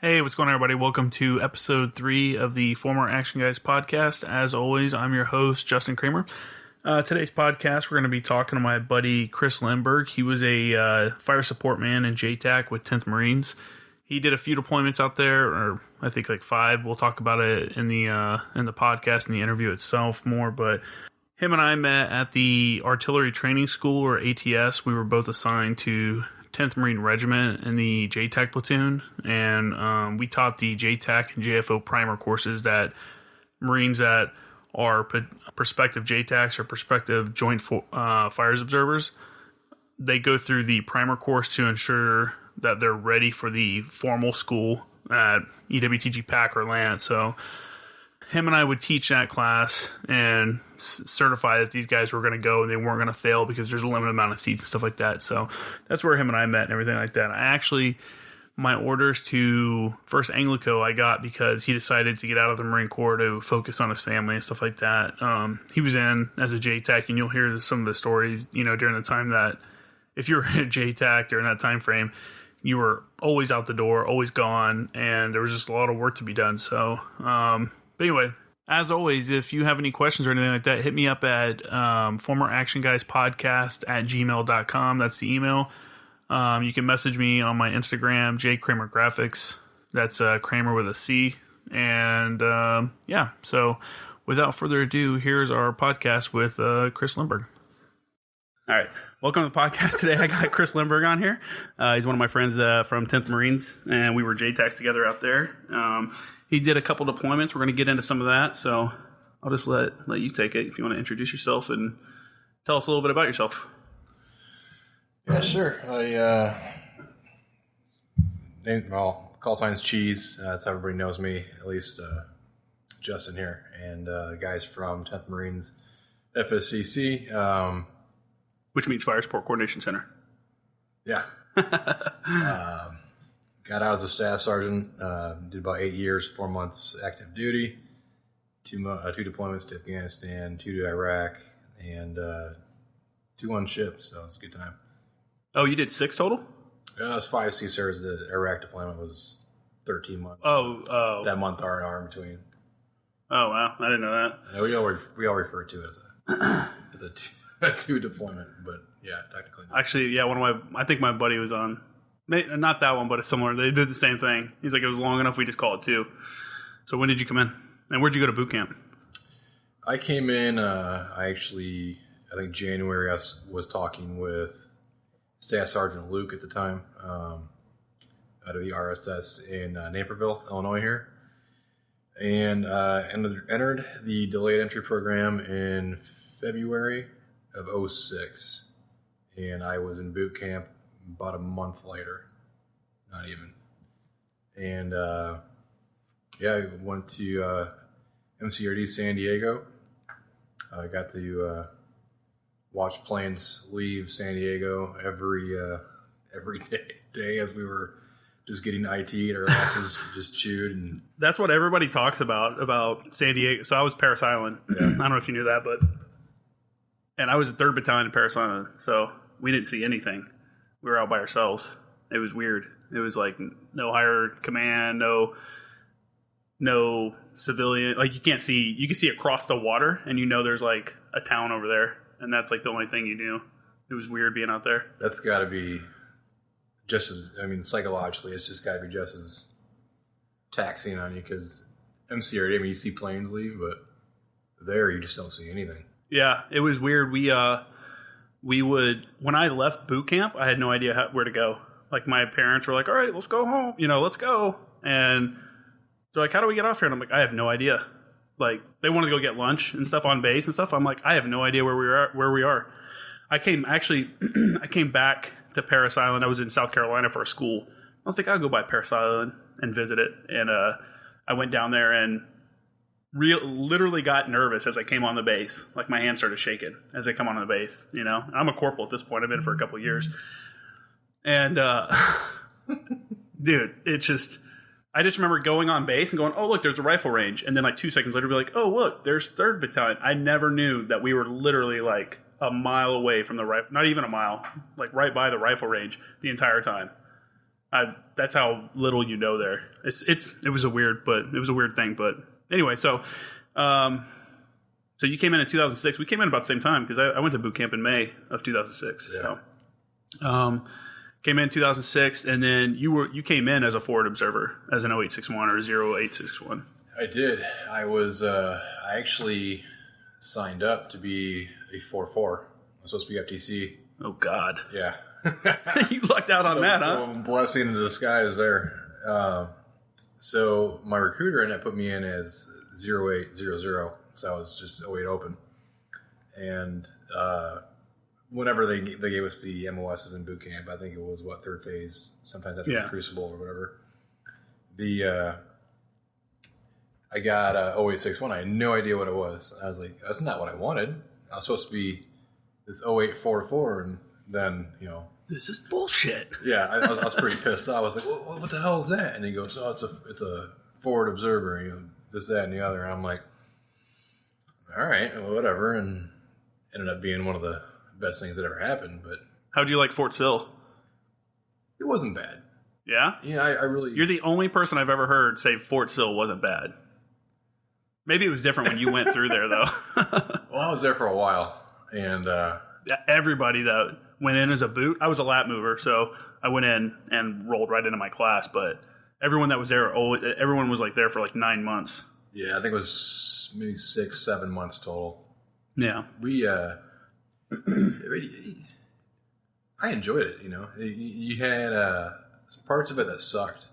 Hey, what's going on, everybody? Welcome to episode 3 of the Former Action Guys podcast. As always, I'm your host, Justin Kramer. Today's podcast, we're going to be talking to my buddy Chris Limberg. He was a fire support man in JTAC with 10th Marines. He did a few deployments out there, or I think like 5. We'll talk about it in the podcast and the interview itself more. But him and I met at the Artillery Training School, or ATS. We were both assigned to 10th Marine Regiment in the JTAC platoon, and we taught the JTAC and JFO primer courses that Marines that are prospective JTACs or prospective Joint Fires Observers, they go through the primer course to ensure that they're ready for the formal school at EWTG PAC or LANT. So him and I would teach that class and certify that these guys were going to go and they weren't going to fail because there's a limited amount of seats and stuff like that. So that's where him and I met and everything like that. My orders to 1st Anglico I got because he decided to get out of the Marine Corps to focus on his family and stuff like that. He was in as a JTAC, and you'll hear some of the stories, during the time that if you were in a JTAC during that time frame, you were always out the door, always gone, and there was just a lot of work to be done. So, but anyway, as always, if you have any questions or anything like that, hit me up at formeractionguyspodcast@gmail.com. That's the email. You can message me on my Instagram, jkramergraphics. That's Kramer with a C. And so without further ado, here's our podcast with Chris Limberg. All right. Welcome to the podcast today. I got Chris Limberg on here. He's one of my friends from 10th Marines, and we were JTACs together out there. He did a couple deployments. We're going to get into some of that, so I'll just let you take it if you want to introduce yourself and tell us a little bit about yourself. Yeah, sure. Call signs Cheese. That's how everybody knows me, at least Justin here, and the guys from 10th Marines SSgt. Which means Fire Support Coordination Center. Yeah. Got out as a staff sergeant. Did about 8 years, 4 months active duty, two deployments to Afghanistan, 2 to Iraq, and 2 on ship. So it's a good time. Oh, you did 6 total? It was 5 CSRs. The Iraq deployment was 13 months. Oh. That month R&R in between. Oh, wow. I didn't know that. Yeah, we all refer to it as a 2 deployment, but yeah, technically not. Actually, yeah, I think my buddy was on, not that one, but it's similar. They did the same thing. He's like, it was long enough, we just call it 2. So when did you come in? And where'd you go to boot camp? I came in, I think January, I was talking with Staff Sergeant Luke at the time, out of the RSS in Naperville, Illinois here. And entered the delayed entry program in February of 2006. And I was in boot camp about a month later. Not even. And I went to MCRD San Diego. I got to watch planes leave San Diego every day as we were just getting IT'd, our asses just chewed. And that's what everybody talks about San Diego. So I was Parris Island. Yeah. I don't know if you knew that, and I was a 3rd Battalion in Parris Island, so we didn't see anything. We were out by ourselves. It was weird. It was like no higher command, no civilian. Like you can see across the water, and there's like a town over there. And that's like the only thing you knew. It was weird being out there. That's got to be just as, psychologically, it's just got to be just as taxing on you because MCRD, you see planes leave, but there you just don't see anything. Yeah, it was weird. We would, when I left boot camp, I had no idea where to go. Like my parents were like, all right, let's go home. Let's go. And they're like, how do we get off here? And I'm like, I have no idea. Like they wanted to go get lunch and stuff on base and stuff. I'm like, I have no idea where we are. I came back to Parris Island. I was in South Carolina for a school. I was like, I'll go by Parris Island and visit it. And I went down there and literally got nervous as I came on the base. Like my hands started shaking as I come on the base. I'm a corporal at this point. I've been for a couple of years. And dude, it's just. I just remember going on base and going, oh, look, there's a rifle range. And then like 2 seconds later, be like, oh, look, there's 3rd Battalion. I never knew that we were literally like a mile away from the rifle. Not even a mile. Like right by the rifle range the entire time. That's how little you know there. It was a weird thing. But anyway, so you came in 2006. We came in about the same time because I went to boot camp in May of 2006. Yeah. So came in 2006, and then you came in as a forward observer as an 0861 or 0861. I did. I actually signed up to be a 4-4. I was supposed to be FTC. Oh God. Yeah. You lucked out on that, huh? Blessing in disguise there. So my recruiter ended up put me in as 0800. So I was just 08 open. And whenever they gave us the MOSs in boot camp, I think it was third phase, sometimes after the Crucible or whatever. I got 0861. I had no idea what it was. I was like, that's not what I wanted. I was supposed to be this 0844, and then, this is bullshit. Yeah, I was pretty pissed off. I was like, what the hell is that? And he goes, it's a forward observer, this, that, and the other. And I'm like, all right, well, whatever. And ended up being one of the best things that ever happened. But how'd you like Fort Sill? It wasn't bad. Yeah? Yeah, I really... You're the only person I've ever heard say Fort Sill wasn't bad. Maybe it was different when you went through there, though. Well, I was there for a while. And everybody that went in as a boot, I was a lap mover, so I went in and rolled right into my class. But everyone that was there, everyone was there for 9 months. Yeah, I think it was maybe 6-7 months total. Yeah, we. I enjoyed it. You had some parts of it that sucked,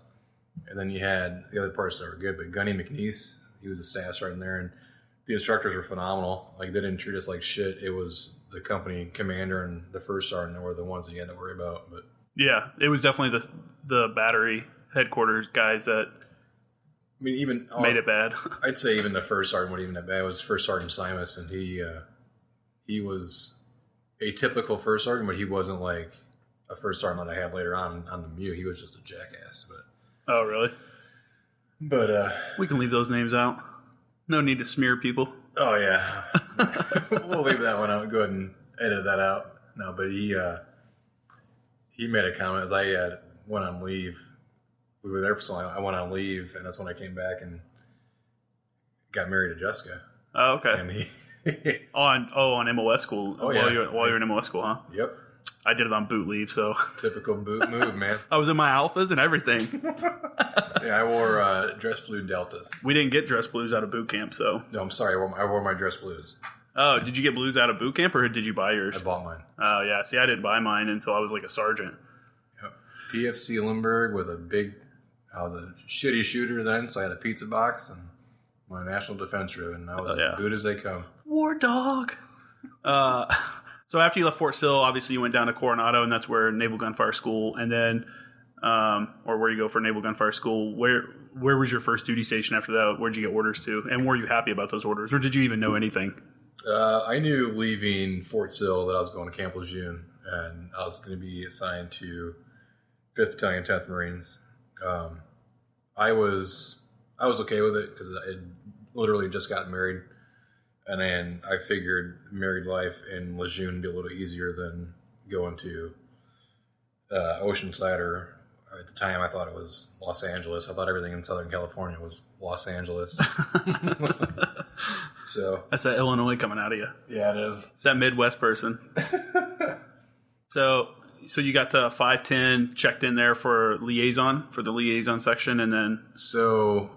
and then you had the other parts that were good. But Gunny McNeese, he was a staff sergeant there, and the instructors were phenomenal. They didn't treat us like shit. It was the company commander and the first sergeant that were the ones that you had to worry about. But yeah, it was definitely the battery headquarters guys that even made it bad. I'd say even the first sergeant wasn't even that bad. It was First Sergeant Simus, and he was a typical first sergeant, but he wasn't like a first sergeant that I had later on the MU. He was just a jackass. But oh, really? But we can leave those names out. No need to smear people. Oh, yeah. We'll leave that one out. Go ahead and edit that out. No, but he made a comment as I went on leave. We were there for so long. I went on leave, and that's when I came back and got married to Jessica. Oh, okay. And he on MOS school. Oh, while yeah. you're in MOS school, huh? Yep. I did it on boot leave, so Typical boot move, man. I was in my alphas and everything. Yeah, I wore dress blue deltas. We didn't get dress blues out of boot camp, so. No, I'm sorry. I wore my dress blues. Oh, did you get blues out of boot camp, or did you buy yours? I bought mine. Oh, yeah. See, I didn't buy mine until I was a sergeant. Yep. PFC Limberg with I was a shitty shooter then, so I had a pizza box and my National Defense ribbon. I was as boot as they come. War dog. So after you left Fort Sill, obviously you went down to Coronado, and that's where Naval Gunfire School, and then, or where you go for Naval Gunfire School. Where was your first duty station after that? Where'd you get orders to? And were you happy about those orders, or did you even know anything? I knew leaving Fort Sill that I was going to Camp Lejeune, and I was going to be assigned to 5th Battalion, 10th Marines. I was okay with it because I had literally just gotten married. And then I figured married life in Lejeune would be a little easier than going to Oceanside, or at the time I thought it was Los Angeles. I thought everything in Southern California was Los Angeles. So that's that Illinois coming out of you. Yeah, it is. It's that Midwest person. So you got to 510, checked in there for the liaison section, and then... So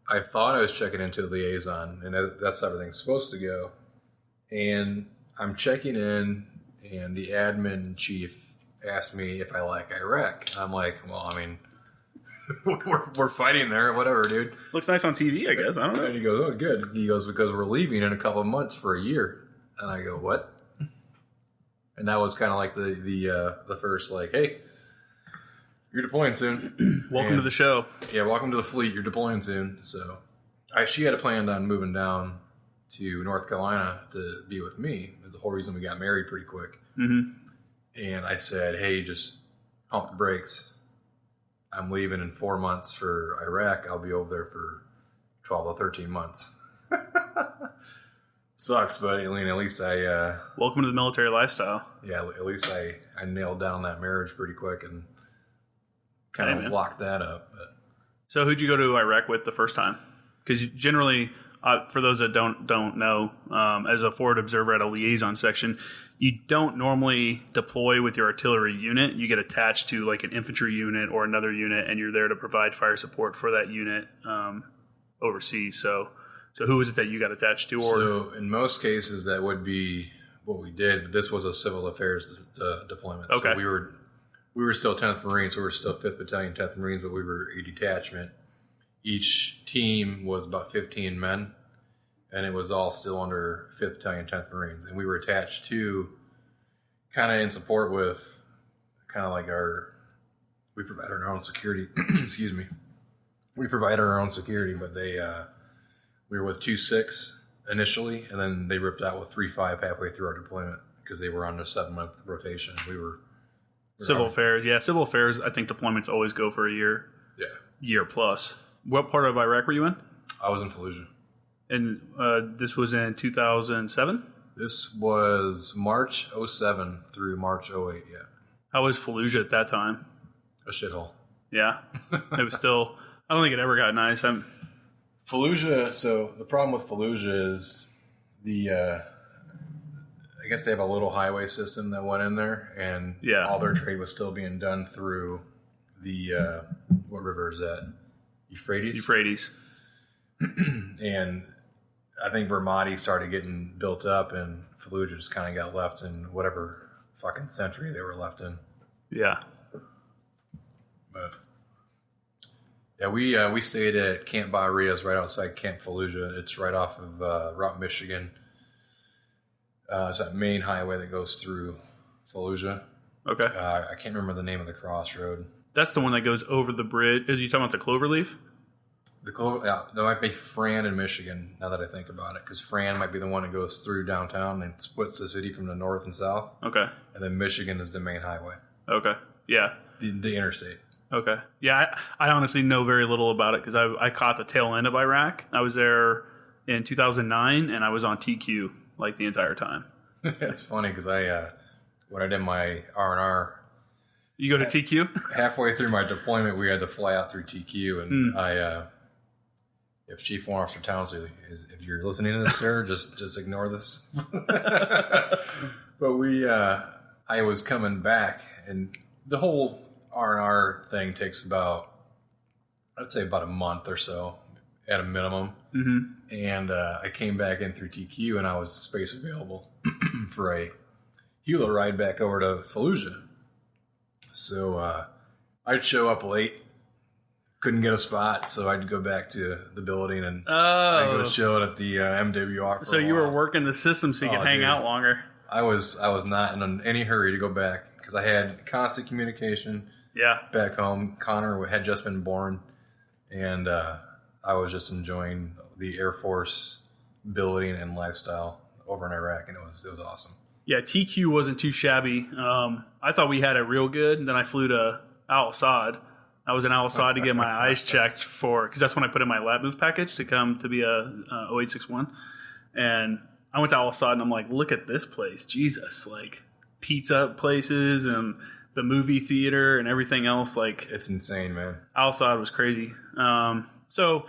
I thought I was checking into the liaison, and that's how everything's supposed to go. And I'm checking in, and the admin chief asked me if I like Iraq. And I'm like, well, I mean, we're fighting there, whatever, dude. Looks nice on TV, I guess. I don't know. And he goes, oh, good. He goes, because we're leaving in a couple of months for a year. And I go, what? And that was kind of like the first, hey, you're deploying soon. Welcome to the show. Yeah, welcome to the fleet. You're deploying soon. So she had a plan on moving down to North Carolina to be with me. That's the whole reason we got married pretty quick. Mm-hmm. And I said, hey, just pump the brakes. I'm leaving in 4 months for Iraq. I'll be over there for 12 to 13 months. Sucks, but at least I... welcome to the military lifestyle. Yeah, at least I nailed down that marriage pretty quick and kind of lock that up. But. So who'd you go to Iraq with the first time? Because generally, for those that don't know, as a forward observer at a liaison section, you don't normally deploy with your artillery unit. You get attached to like an infantry unit or another unit, and you're there to provide fire support for that unit overseas. So who was it that you got attached to? Or so in most cases, that would be what we did. But this was a civil affairs deployment. Okay. So we were still 10th Marines. So we were still 5th Battalion, 10th Marines, but we were a detachment. Each team was about 15 men, and it was all still under 5th Battalion, 10th Marines. And we were attached to kind of in support with kind of like we provided our own security. Excuse me. We provided our own security, but we were with 2-6 initially, and then they ripped out with 3-5 halfway through our deployment because they were on a 7-month rotation. We were civil affairs. Yeah, civil affairs, I think deployments always go for a year. Yeah. Year plus. What part of Iraq were you in? I was in Fallujah. And this was in 2007? This was March 07 through March 08, yeah. How was Fallujah at that time? A shithole. Yeah. It was still, I don't think it ever got nice. Fallujah, so the problem with Fallujah is I guess they have a little highway system that went in there, and all their trade was still being done through the, what river is that? Euphrates. And I think Vermati started getting built up, and Fallujah just kind of got left in whatever fucking century they were left in. Yeah. But yeah, we stayed at Camp Baharias right outside Camp Fallujah. It's right off of Route Michigan. It's that main highway that goes through Fallujah. Okay. I can't remember the name of the crossroad. That's the one that goes over the bridge. Are you talking about the Cloverleaf? That might be Fran in Michigan, now that I think about it, because Fran might be the one that goes through downtown and splits the city from the north and south. Okay. And then Michigan is the main highway. Okay. Yeah. The interstate. Okay. Yeah, I honestly know very little about it because I caught the tail end of Iraq. I was there in 2009, and I was on TQ like the entire time. It's funny because when I did my R&R, you go to TQ? Halfway through my deployment, we had to fly out through TQ, and if Chief Warrant Officer Townsley if you're listening to this, sir, just ignore this. But I was coming back, and the whole R&R thing takes I'd say about a month or so at a minimum. Mm-hmm. And I came back in through TQ, and I was space available for a helo ride back over to Fallujah. So I'd show up late, couldn't get a spot, so I'd go back to the building and I'd go chill at the MWR. So you were working the system so you could hang out longer. I was not in any hurry to go back because I had constant communication. Yeah. Back home, Connor had just been born, and I was just enjoying the Air Force building and lifestyle over in Iraq, and it was awesome. Yeah, TQ wasn't too shabby. I thought we had it real good, and then I flew to Al Asad. I was in Al Asad to get my eyes checked because that's when I put in my lab move package to come to be a 0861. And I went to Al Asad, and I'm like, look at this place. Jesus, like pizza places and the movie theater and everything else. Like, it's insane, man. Al Asad was crazy. So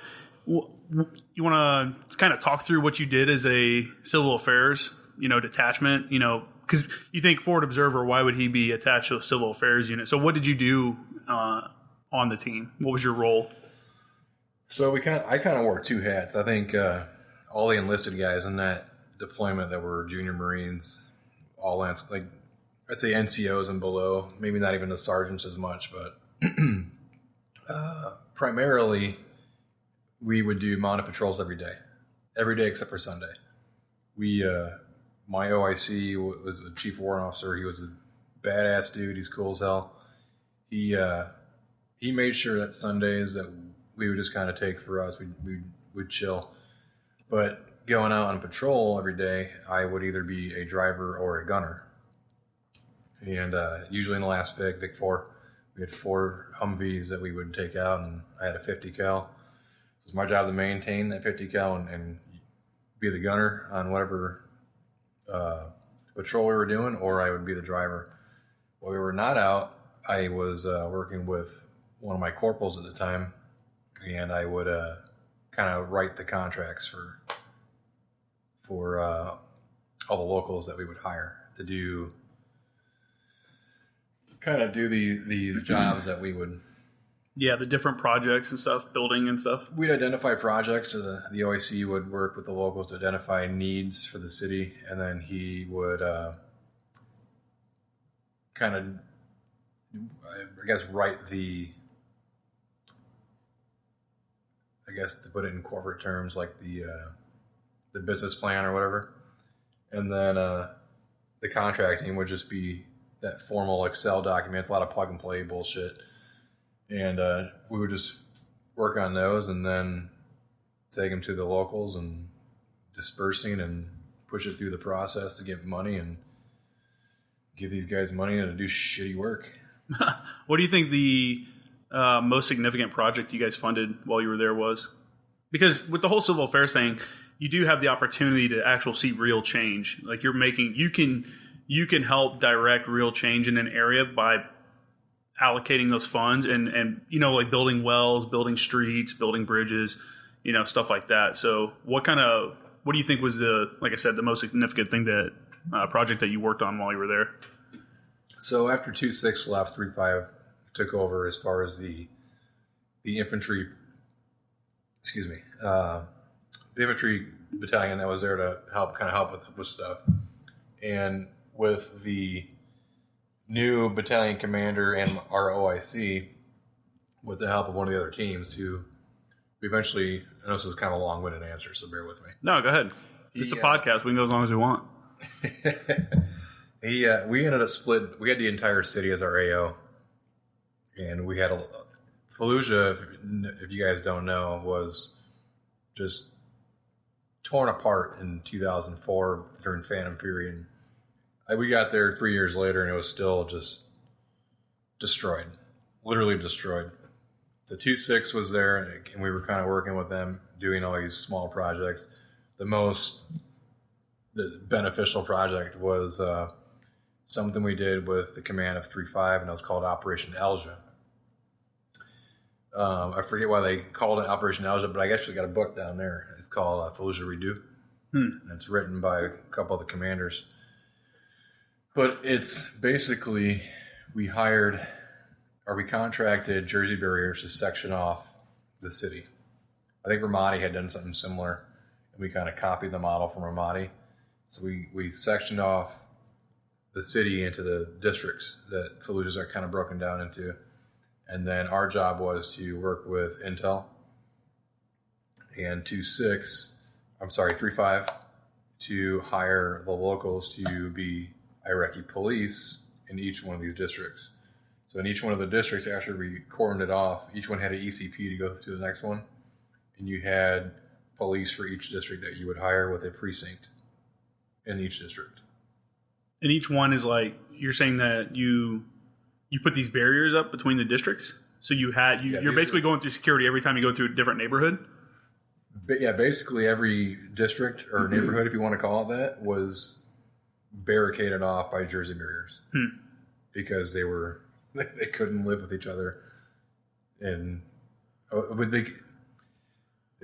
you want to kind of talk through what you did as a civil affairs, detachment, because you think forward observer, why would he be attached to a civil affairs unit? So what did you do on the team? What was your role? So I kind of wore two hats. I think all the enlisted guys in that deployment that were junior Marines, all I'd say NCOs and below, maybe not even the sergeants as much, but primarily we would do mounted patrols every day except for Sunday. My OIC was the chief warrant officer. He was a badass dude. He's cool as hell. He made sure that Sundays that we would just kind of take for us. We'd chill. But going out on patrol every day, I would either be a driver or a gunner. And usually in the last Vic 4, we had 4 Humvees that we would take out, and I had a 50 cal. It was my job to maintain that 50 cal and be the gunner on whatever patrol we were doing, or I would be the driver. While we were not out, I was working with one of my corporals at the time, and I would kind of write the contracts for all the locals that we would hire to do these jobs that we would. Yeah, the different projects and stuff, building and stuff. We'd identify projects, so the OIC would work with the locals to identify needs for the city, and then he would kind of, I guess, write to put it in corporate terms, like the business plan or whatever. And then the contracting would just be that formal Excel document. It's a lot of plug and play bullshit. And we would just work on those and then take them to the locals and dispersing and push it through the process to get money and give these guys money to do shitty work. What do you think the most significant project you guys funded while you were there was? Because with the whole civil affairs thing, you do have the opportunity to actually see real change. Like you can help direct real change in an area by allocating those funds and like building wells, building streets, building bridges, stuff like that. So what do you think was the most significant thing project that you worked on while you were there? So after 2-6 left, 3-5 took over as far as the infantry, the infantry battalion that was there to help with stuff. And with the new battalion commander and our OIC, with the help of one of the other teams, who we eventually, I know this is kind of a long-winded answer, so bear with me. No, go ahead. It's a podcast. We can go as long as we want. We ended up splitting. We had the entire city as our AO, and we had Fallujah, if you guys don't know, was just torn apart in 2004 during Phantom period. We got there 3 years later, and it was still just destroyed, literally destroyed. So 2-6 was there, and we were kind of working with them, doing all these small projects. The beneficial project was something we did with the command of 3-5, and it was called Operation Alja. I forget why they called it Operation Alja, but I actually got a book down there. It's called Fallujah Redo, and it's written by a couple of the commanders. But it's basically we contracted Jersey barriers to section off the city. I think Ramadi had done something similar, and we kind of copied the model from Ramadi. So we sectioned off the city into the districts that Fallujahs are kind of broken down into. And then our job was to work with Intel and 3-5 to hire the locals to be Iraqi police in each one of these districts. So in each one of the districts, after we cordoned it off, each one had an ECP to go to the next one. And you had police for each district that you would hire with a precinct in each district. And each one is like, you're saying that you put these barriers up between the districts? So you're basically going through security every time you go through a different neighborhood? But yeah, basically every district or neighborhood, if you want to call it that, was barricaded off by Jersey barriers because they couldn't live with each other, and they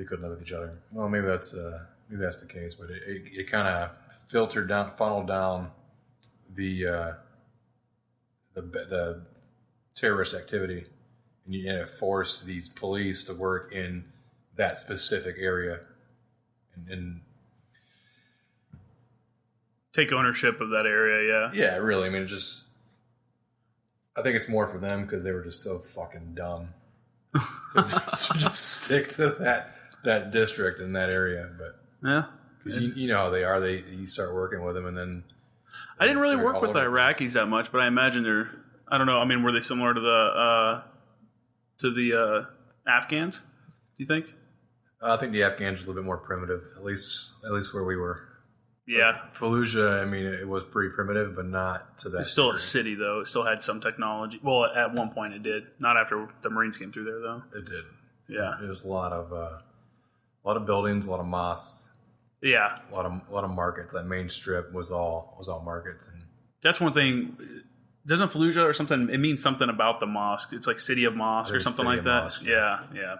couldn't live with each other. Well, maybe that's the case, but it kind of funneled down the terrorist activity, and it forced these police to work in that specific area and take ownership of that area. Yeah, really. I mean, I think it's more for them because they were just so fucking dumb to just stick to that district in that area. But yeah, because you know how they are. You start working with them, and then I didn't really work with the Iraqis that much, but I imagine they're. I don't know. I mean, were they similar to the Afghans? Do you think? I think the Afghans were a little bit more primitive, at least where we were. Yeah. Fallujah, I mean, it was pretty primitive, but not to that. It's still a city, though. It still had some technology. Well, at one point it did. Not after the Marines came through there, though. It did. Yeah. It was a lot of buildings, a lot of mosques. Yeah. A lot of markets. That main strip was all markets. And that's one thing. doesn't Fallujah or something, it means something about the mosque. It's like City of Mosque or something like that. Mosque, yeah.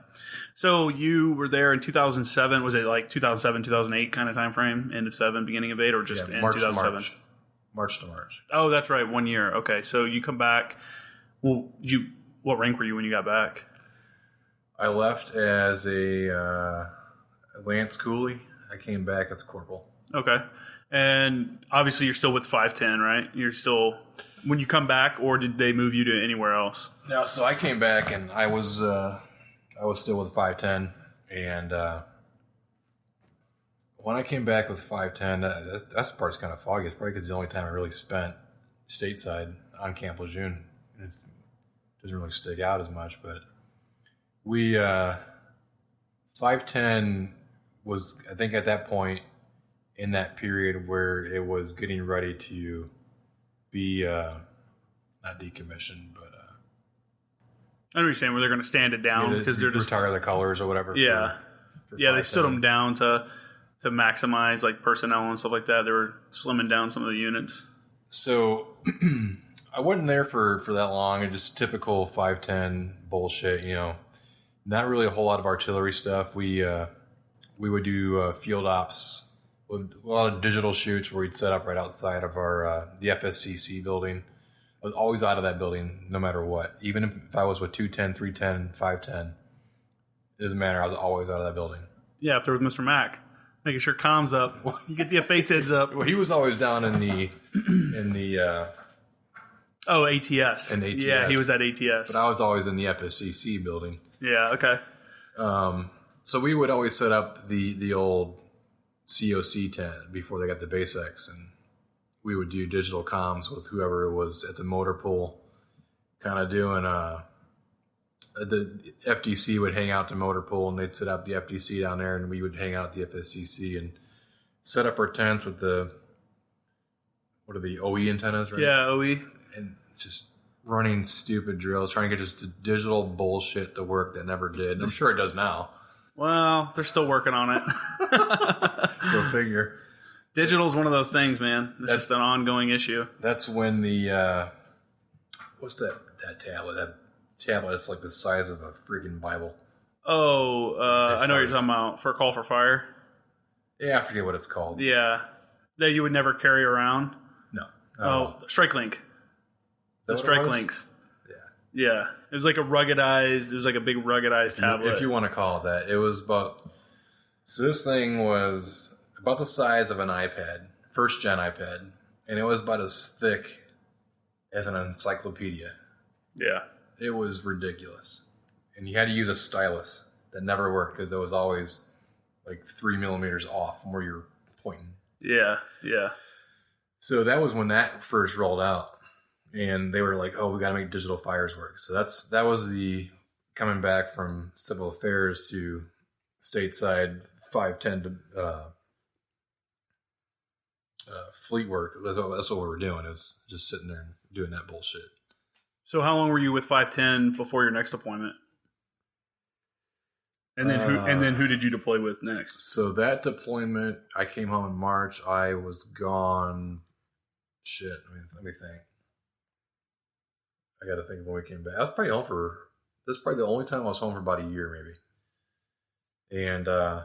So you were there in 2007. Was it like 2007, 2008 kind of time frame? End of 7, beginning of 8, or just in March 2007? March to March. Oh, that's right. 1 year. Okay. So you come back. Well, what rank were you when you got back? I left as a Lance Cooley. I came back as a corporal. Okay. And obviously you're still with 510, right? You're still, when you come back, or did they move you to anywhere else? No, so I came back and I was still with 510. And when I came back with 510, that part's kind of foggy. It's probably because it's the only time I really spent stateside on Camp Lejeune. It doesn't really stick out as much, but we 510 was, I think, at that point in that period where it was getting ready to be not decommissioned, but I understand where they're going to stand it down because they're just retire the colors or whatever. Yeah, they stood them down to maximize like personnel and stuff like that. They were slimming down some of the units. So I wasn't there for that long. And just typical 510 bullshit, Not really a whole lot of artillery stuff. We would do field ops, a lot of digital shoots where we'd set up right outside of our the FSCC building. I was always out of that building no matter what. Even if I was with 210, 310, 510, it doesn't matter. I was always out of that building. Yeah, up there with Mr. Mack, making sure comms up. You get the FATIDs up. Well, he was always down in the ATS. In ATS. Yeah, he was at ATS. But I was always in the FSCC building. Yeah, okay. So we would always set up the old COC tent before they got the Base X, and we would do digital comms with whoever was at the motor pool, kind of doing the FDC would hang out the motor pool, and they'd set up the FDC down there, and we would hang out at the FSCC and set up our tents with what are the OE antennas, right? Yeah, OE. And just running stupid drills, trying to get just the digital bullshit to work that never did. I'm sure it does now. Well, they're still working on it. Go figure. Digital is one of those things, man. It's just an ongoing issue. That's when the what's that tablet? That tablet, it's like the size of a freaking Bible. Oh, I know what you're talking about. For Call for Fire? Yeah, I forget what it's called. Yeah. That you would never carry around? No. Strike Link. The Strike Links. Yeah. It was like a big ruggedized tablet. If you want to call it that. It was so this thing was about the size of an iPad, first gen iPad, and it was about as thick as an encyclopedia. Yeah. It was ridiculous. And you had to use a stylus that never worked because it was always like 3 millimeters off from where you're pointing. Yeah. So that was when that first rolled out. And they were like, "Oh, we got to make digital fires work." So that was the coming back from civil affairs to stateside 510 to fleet work. That's what we were doing. It was just sitting there and doing that bullshit. So how long were you with 510 before your next deployment? And then who did you deploy with next? So that deployment, I came home in March. I was gone. Shit. Let me think. I got to think of when we came back. I was probably home this is probably the only time I was home for about a year, maybe. And I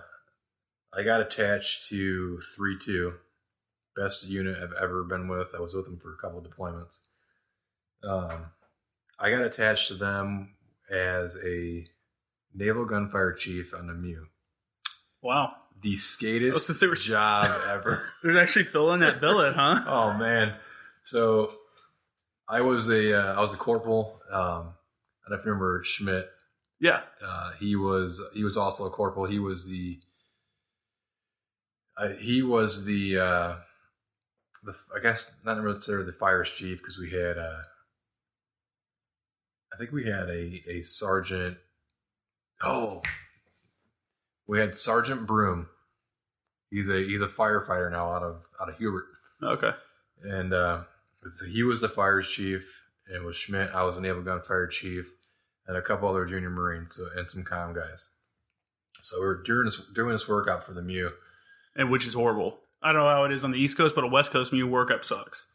got attached to 3-2, best unit I've ever been with. I was with them for a couple of deployments. I got attached to them as a naval gunfire chief on the MEU. Wow. The skatest job ever. There's actually filling that billet, huh? Oh, man. So I was a corporal. I don't know if you remember Schmidt. Yeah. He was also a corporal. He was the I guess not necessarily the fires chief because we had I think we had a sergeant. Oh, we had Sergeant Broom. He's a firefighter now out of Hubert. Okay. And so he was the fires chief. It was Schmidt. I was a naval gunfire chief, and a couple other junior Marines and some comm guys. So we were doing this workup for the MEU, and which is horrible. I don't know how it is on the East Coast, but a West Coast MEU workup sucks.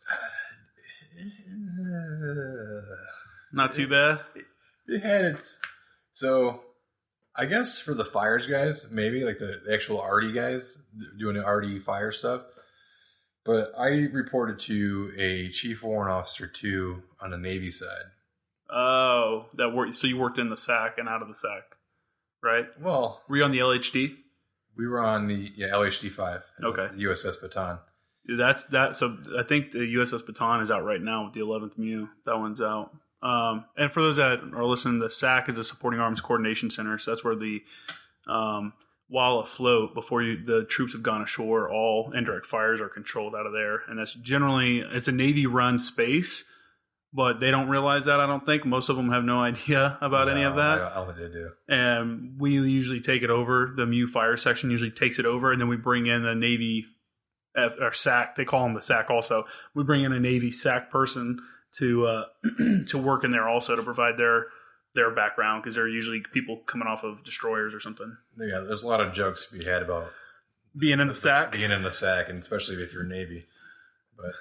Not too bad. It had its... So, I guess for the fires guys, maybe, like the actual RD guys doing the RD fire stuff. But I reported to a Chief Warrant Officer, too, on the Navy side. Oh, so you worked in the SAC and out of the SAC, right? Well... Were you on the LHD? We were on the LHD 5. Okay. The USS Baton. So I think the USS Baton is out right now with the 11th MEU. That one's out. And for those that are listening, the SAC is the Supporting Arms Coordination Center. So that's where while afloat, before the troops have gone ashore, all indirect fires are controlled out of there. And that's it's a Navy-run space, but they don't realize that, I don't think. Most of them have no idea about any of that. I don't think they do. And we usually take it over. The MEU fire section usually takes it over, and then we bring in a Navy or SAC. They call them the SAC also. We bring in a Navy SAC person to work in there also to provide their background, because they're usually people coming off of destroyers or something. Yeah, there's a lot of jokes to be had about being in the SAC. Being in the SAC, and especially if you're Navy. But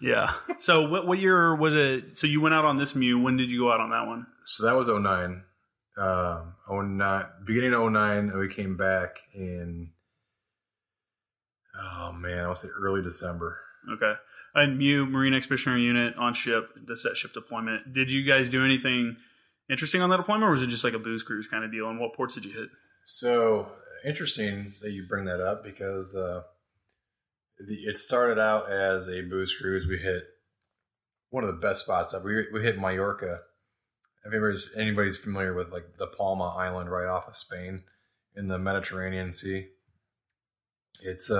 yeah. So what year was it? So you went out on this MEU. When did you go out on that one? So that was 09. 09, beginning of 09, and we came back in, I want to say early December. Okay. And MEU, Marine Expeditionary Unit, on ship, that's that ship deployment. Did you guys do anything interesting on that deployment, or was it just like a booze cruise kind of deal? And what ports did you hit? So, interesting that you bring that up, because it started out as a booze cruise. We hit one of the best spots up. We hit Mallorca. If anybody's familiar with like the Palma Island right off of Spain in the Mediterranean Sea, it's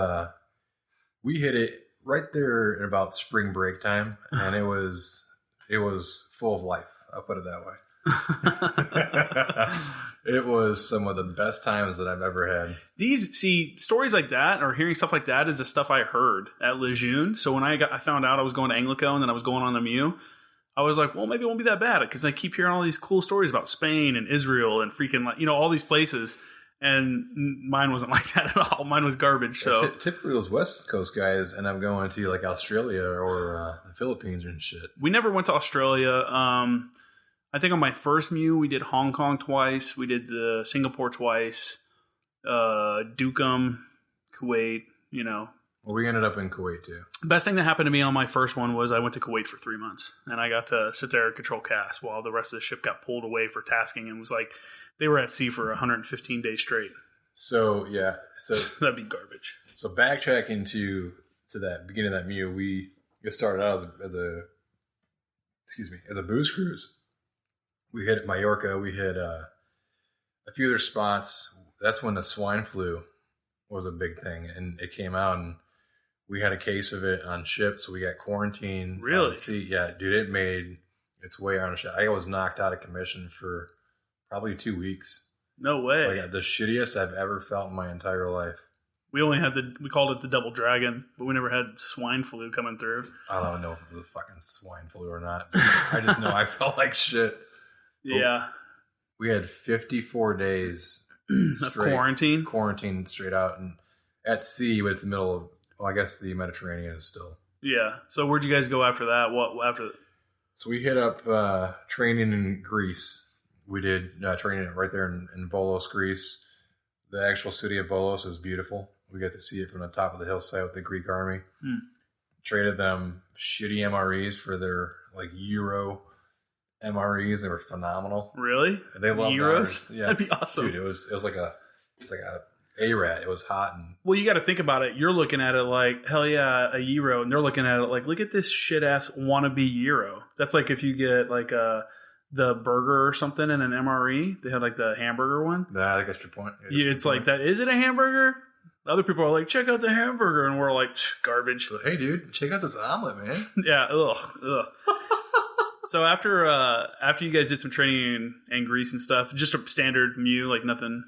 we hit it right there in about spring break time, and it was full of life. I'll put it that way. It was some of the best times that I've ever had. Stories like that, or hearing stuff like that, is the stuff I heard at Lejeune. So when I found out I was going to Anglico and then I was going on the MEU, I was like, well, maybe it won't be that bad, because I keep hearing all these cool stories about Spain and Israel and freaking, all these places. And mine wasn't like that at all. Mine was garbage. So typically those West Coast guys end up going to like Australia or the Philippines and shit. We never went to Australia. I think on my first MEU, we did Hong Kong twice. We did the Singapore twice. Duqm, Kuwait, Well, we ended up in Kuwait too. Best thing that happened to me on my first one was I went to Kuwait for 3 months, and I got to sit there and control CAS while the rest of the ship got pulled away for tasking, and was like, they were at sea for 115 days straight. So yeah, that'd be garbage. So backtracking to that beginning of that MEU, we started out as a booze cruise. We hit Mallorca. We hit a few other spots. That's when the swine flu was a big thing, and it came out, and we had a case of it on ship, so we got quarantined. Really? Yeah, dude, it made its way on a ship. I was knocked out of commission for probably 2 weeks. No way. Like the shittiest I've ever felt in my entire life. We only had we called it the Double Dragon, but we never had swine flu coming through. I don't know if it was fucking swine flu or not. I just know I felt like shit. Yeah. We had 54 days straight quarantine straight out, and at sea, but it's the middle of, I guess the Mediterranean is still. Yeah. So where'd you guys go after that? So we hit up training in Greece. We did training right there in Volos, Greece. The actual city of Volos is beautiful. We got to see it from the top of the hillside with the Greek army. Traded them shitty MREs for their like Euro MREs. They were phenomenal. Really? They loved Euros? Ours. Yeah. That'd be awesome. Dude, it was like a ARAT. It was hot. Well, you got to think about it. You're looking at it like, hell yeah, a Euro. And they're looking at it like, look at this shit-ass wannabe Euro. That's like if you get like the burger or something in an MRE. They had like the hamburger one. Nah, I guess your point. Yeah, it's like that. Is it a hamburger? Other people are like, check out the hamburger. And we're like, garbage. Hey, dude, check out this omelet, man. Yeah, ugh. So after you guys did some training in Greece and stuff, just a standard MEU, like nothing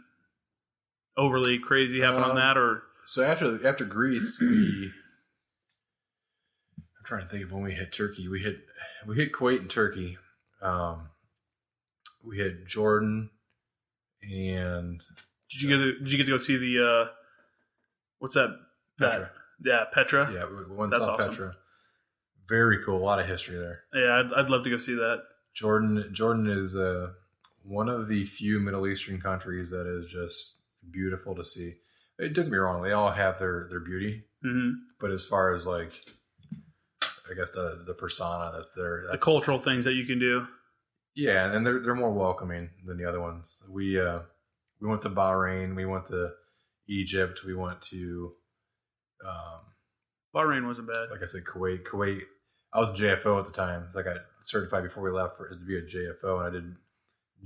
overly crazy happened on that, or so after Greece, I'm trying to think of when we hit Turkey. We hit Kuwait and Turkey. We hit Jordan, and did you get to go see the what's that? Petra. Petra. Yeah, we went That's to awesome. Petra. Very cool. A lot of history there. Yeah, I'd love to go see that. Jordan is one of the few Middle Eastern countries that is just beautiful to see. It don't get me wrong; they all have their beauty, but as far as like, I guess the persona that's there, the cultural things that you can do. Yeah, and they're more welcoming than the other ones. We went to Bahrain, we went to Egypt, we went to Bahrain wasn't bad. Like I said, Kuwait. I was a JFO at the time. So I got certified before we left to be a JFO, and I did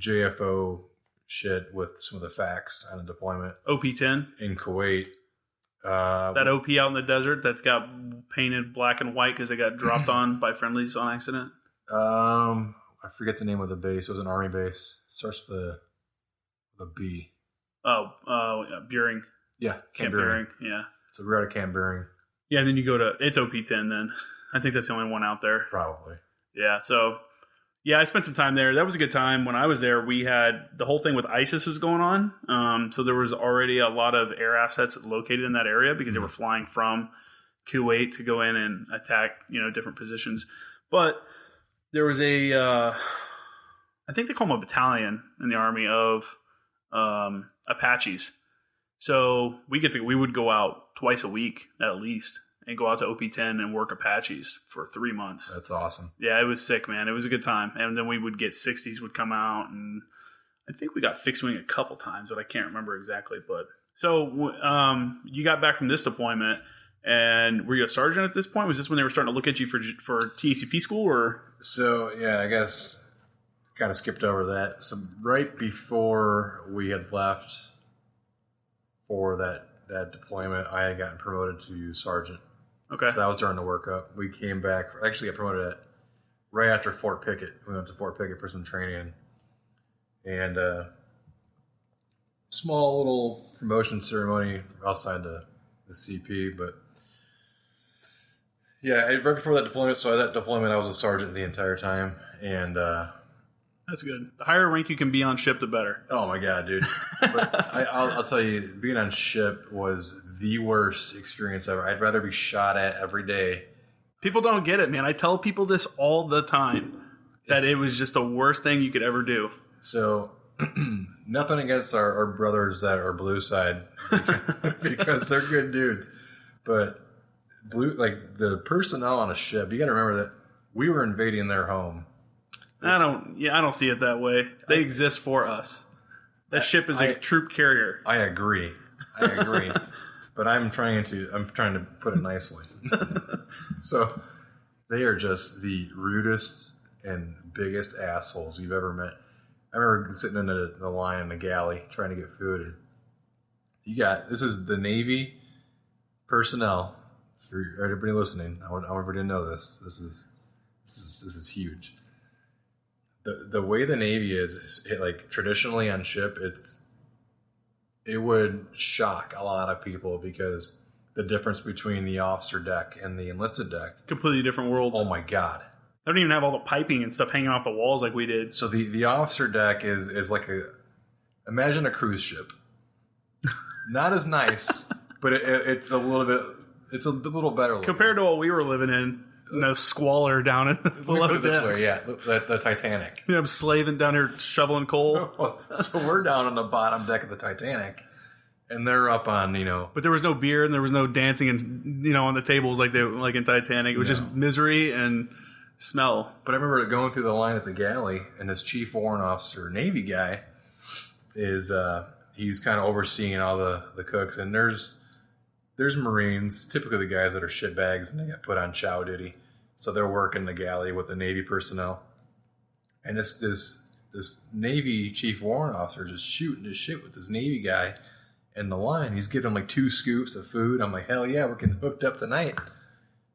JFO shit with some of the facts on a deployment. OP-10 in Kuwait. That OP out in the desert that's got painted black and white because it got dropped on by friendlies on accident. I forget the name of the base. It was an army base. It starts with a B. Buring. Yeah, Camp Buring. Yeah. So we're at Camp Buring. Yeah, and then you go to it's OP-10 then. I think that's the only one out there. Probably. Yeah. So, yeah, I spent some time there. That was a good time. When I was there, we had the whole thing with ISIS was going on. So there was already a lot of air assets located in that area because they were flying from Kuwait to go in and attack, different positions. But there was I think they call them a battalion in the Army of Apaches. So we would go out twice a week at least and go out to OP-10 and work Apaches for 3 months. That's awesome. Yeah, it was sick, man. It was a good time. And then we would get 60s would come out, and I think we got fixed wing a couple times, but I can't remember exactly. But so you got back from this deployment, and were you a sergeant at this point? Was this when they were starting to look at you for TACP school, or? So yeah, I guess kind of skipped over that. So right before we had left for that deployment, I had gotten promoted to sergeant. Okay. So that was during the workup. We came back. Actually, got promoted right after Fort Pickett. We went to Fort Pickett for some training. And small little promotion ceremony outside the CP. But yeah, right before that deployment, I was a sergeant the entire time. And that's good. The higher rank you can be on ship, the better. Oh my god, dude! But I'll tell you, being on ship was the worst experience ever. I'd rather be shot at every day. People don't get it, man. I tell people this all the time that it was just the worst thing you could ever do. So, nothing against our brothers that are blue side because they're good dudes, but the personnel on a ship, you got to remember that we were invading their home. I don't see it that way. They exist for us. That ship is a troop carrier. I agree. But I'm trying to put it nicely. So they are just the rudest and biggest assholes you've ever met. I remember sitting in the line in the galley trying to get food. This is the Navy personnel. For everybody listening, I want everybody to know this. This is huge. The way the Navy is like traditionally on ship, it would shock a lot of people because the difference between the officer deck and the enlisted deck, completely different worlds. Oh my god! They don't even have all the piping and stuff hanging off the walls like we did. So the officer deck is like imagine a cruise ship, not as nice, but it's a little better compared to what we were living in. No squalor down in the below decks. This way, yeah, the Titanic. Yeah, I'm slaving down here shoveling coal. So we're down on the bottom deck of the Titanic, and they're up on But there was no beer and there was no dancing and on the tables like in Titanic. It was just misery and smell. But I remember going through the line at the galley, and this chief warrant officer, Navy guy, is he's kind of overseeing all the cooks, and There's Marines, typically the guys that are shitbags, and they get put on chow duty. So they're working the galley with the Navy personnel. And this Navy chief warrant officer just shooting his shit with this Navy guy in the line. He's giving him like 2 scoops of food. I'm like, hell yeah, we're getting hooked up tonight.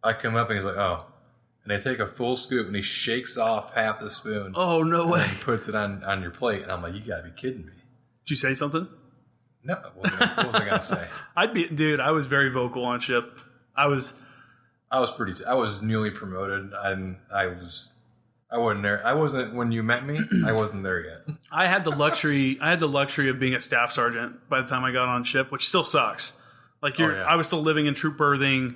I come up and he's like, oh. And they take a full scoop and he shakes off half the spoon. Oh, no way. And puts it on your plate. And I'm like, you gotta be kidding me. Did you say something? No, what was I gonna say? I was very vocal on ship. I was newly promoted, and I wasn't there. I wasn't when you met me. I wasn't there yet. I had the luxury of being a staff sergeant by the time I got on ship, which still sucks. Like I was still living in troop berthing.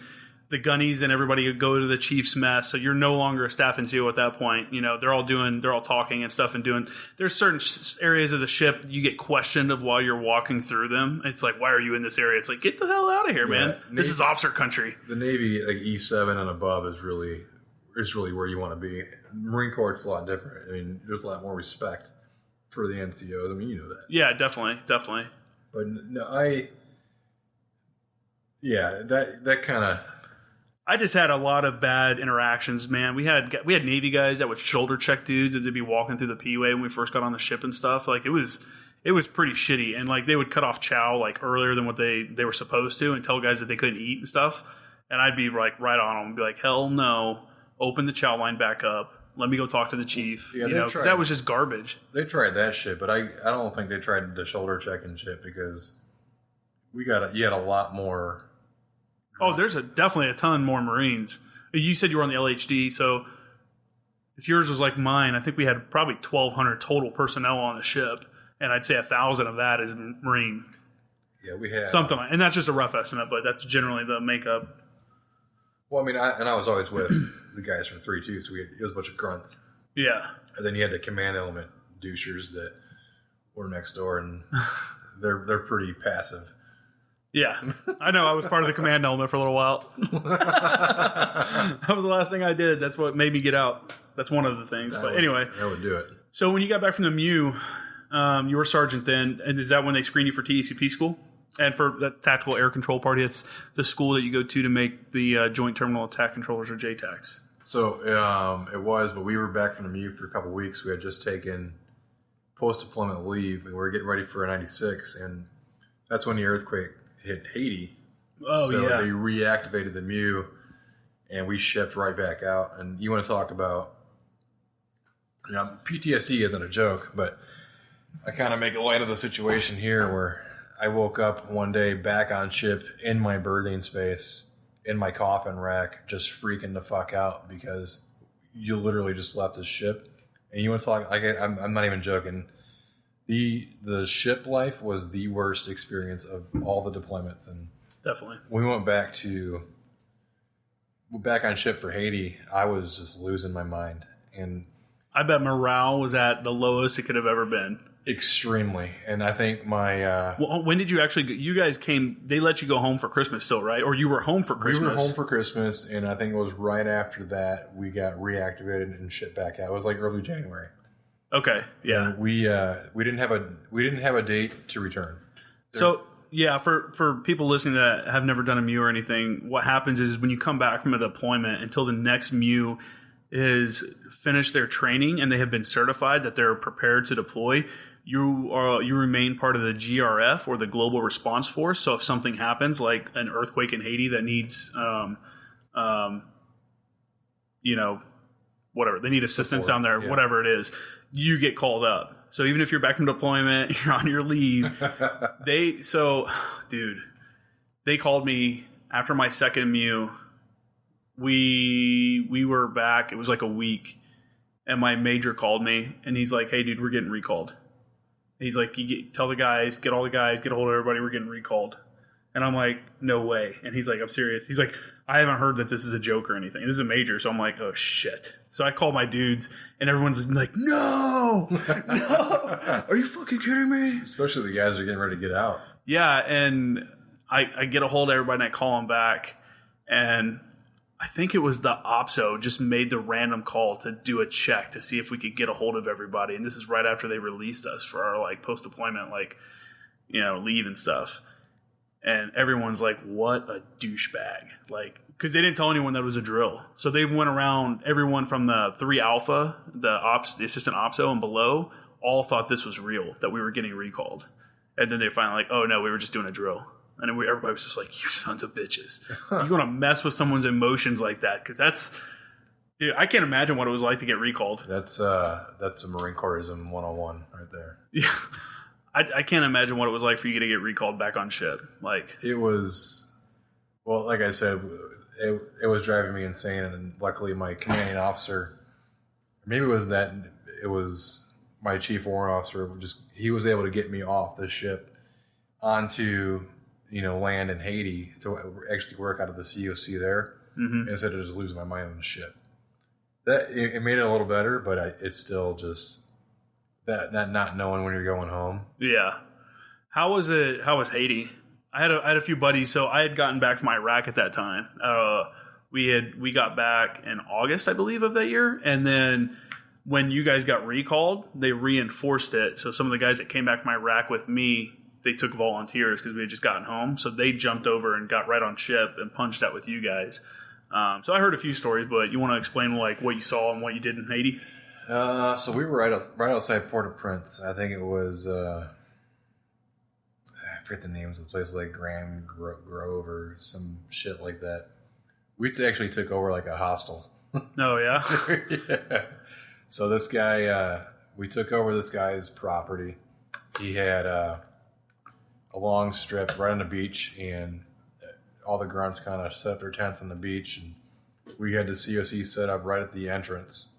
the gunnies and everybody go to the chief's mess. So you're no longer a staff NCO at that point. You know, they're all talking and stuff and doing. There's certain areas of the ship you get questioned of while you're walking through them. It's like, why are you in this area? It's like, get the hell out of here, man. This is officer country. The Navy, like E7 and above, is really where you want to be. Marine Corps, it's a lot different. I mean, there's a lot more respect for the NCOs. I mean, you know that. Yeah, definitely. But no, that kind of. I just had a lot of bad interactions, man. We had Navy guys that would shoulder check dudes that they'd be walking through the P-way when we first got on the ship and stuff. Like it was pretty shitty, and like they would cut off chow like earlier than what they were supposed to, and tell guys that they couldn't eat and stuff. And I'd be like right on them, and be like, hell no, open the chow line back up. Let me go talk to the chief. Yeah, because that was just garbage. They tried that shit, but I don't think they tried the shoulder checking shit because you had a lot more. Oh, there's definitely a ton more Marines. You said you were on the LHD, so if yours was like mine, I think we had probably 1,200 total personnel on the ship, and I'd say 1,000 of that is Marine. Yeah, we had something like, and that's just a rough estimate, but that's generally the makeup. Well, I mean, I was always with the guys from 3-2, so it was a bunch of grunts. Yeah, and then you had the command element douchers that were next door, and they're pretty passive. Yeah, I know. I was part of the command element for a little while. That was the last thing I did. That's what made me get out. That's one of the things. Anyway. That would do it. So when you got back from the MEU, you were sergeant then, and is that when they screened you for TACP school? And for the tactical air control party, it's the school that you go to make the Joint Terminal Attack Controllers or JTACs. So it was, but we were back from the MEU for a couple of weeks. We had just taken post-deployment leave, and we were getting ready for a 96, and that's when the earthquake hit Haiti. Oh, so yeah. They reactivated the MEU, and we shipped right back out. And you want to talk about, PTSD isn't a joke, but I kind of make light of the situation here where I woke up one day back on ship in my berthing space, in my coffin rack, just freaking the fuck out because you literally just left the ship. And you want to talk, I'm not even joking. The ship life was the worst experience of all the deployments, and definitely we went back on ship for Haiti. I was just losing my mind, and I bet morale was at the lowest it could have ever been. Extremely, and I think my. When did you actually? You guys came. They let you go home for Christmas still, right? Or you were home for Christmas? We were home for Christmas, and I think it was right after that we got reactivated and shipped back out. It was like early January. Okay, yeah. And we didn't have a date to return. So yeah, for people listening that have never done a MEU or anything, what happens is when you come back from a deployment until the next MEU is finished their training and they have been certified that they're prepared to deploy, you remain part of the GRF or the Global Response Force. So if something happens, like an earthquake in Haiti that needs, whatever, they need assistance down there, whatever it is, you get called up. So even if you're back from deployment, you're on your leave. They called me after my second MEU. We were back. It was like a week, and my major called me, and he's like, "Hey, dude, we're getting recalled." He's like, "Tell the guys, get all the guys, get a hold of everybody. We're getting recalled." And I'm like, "No way." And he's like, "I'm serious." He's like, "I haven't heard that this is a joke or anything. This is a major." So I'm like, "Oh shit." So I call my dudes, and everyone's like, "No, no, are you fucking kidding me?" Especially the guys that are getting ready to get out. Yeah, and I get a hold of everybody, and I call them back, and I think it was the OPSO just made the random call to do a check to see if we could get a hold of everybody. And this is right after they released us for our like post-deployment, leave and stuff. And everyone's like, what a douchebag. Like, because they didn't tell anyone that it was a drill. So they went around, everyone from the 3 Alpha, the assistant OPSO and below, all thought this was real, that we were getting recalled. And then they finally like, oh no, we were just doing a drill. And everybody was just like, you sons of bitches. You're going to mess with someone's emotions like that. Because dude, I can't imagine what it was like to get recalled. That's a Marine Corpsism 101 right there. Yeah. I can't imagine what it was like for you to get recalled back on ship. Like, it was, well, like I said, it was driving me insane. And luckily my commanding officer, maybe it was my chief warrant officer, he was able to get me off the ship onto land in Haiti to actually work out of the COC there. instead of just losing my mind on the ship. That it made it a little better, but it's still just that not knowing when you're going home. Yeah. How was it? How was Haiti? I had a few buddies. So I had gotten back from Iraq at that time. We got back in August, I believe, of that year, and then when you guys got recalled, they reinforced it. So some of the guys that came back from Iraq with me, they took volunteers because we had just gotten home. So they jumped over and got right on ship and punched out with you guys. So I heard a few stories, but you want to explain like what you saw and what you did in Haiti? So we were right outside Port-au-Prince. I think it was I forget the names of the place, like Grand Grove or some shit like that. We actually took over like a hostel. Oh yeah. Yeah. So this guy, we took over this guy's property. He had a long strip right on the beach, and all the grunts kind of set up their tents on the beach, and we had the COC set up right at the entrance,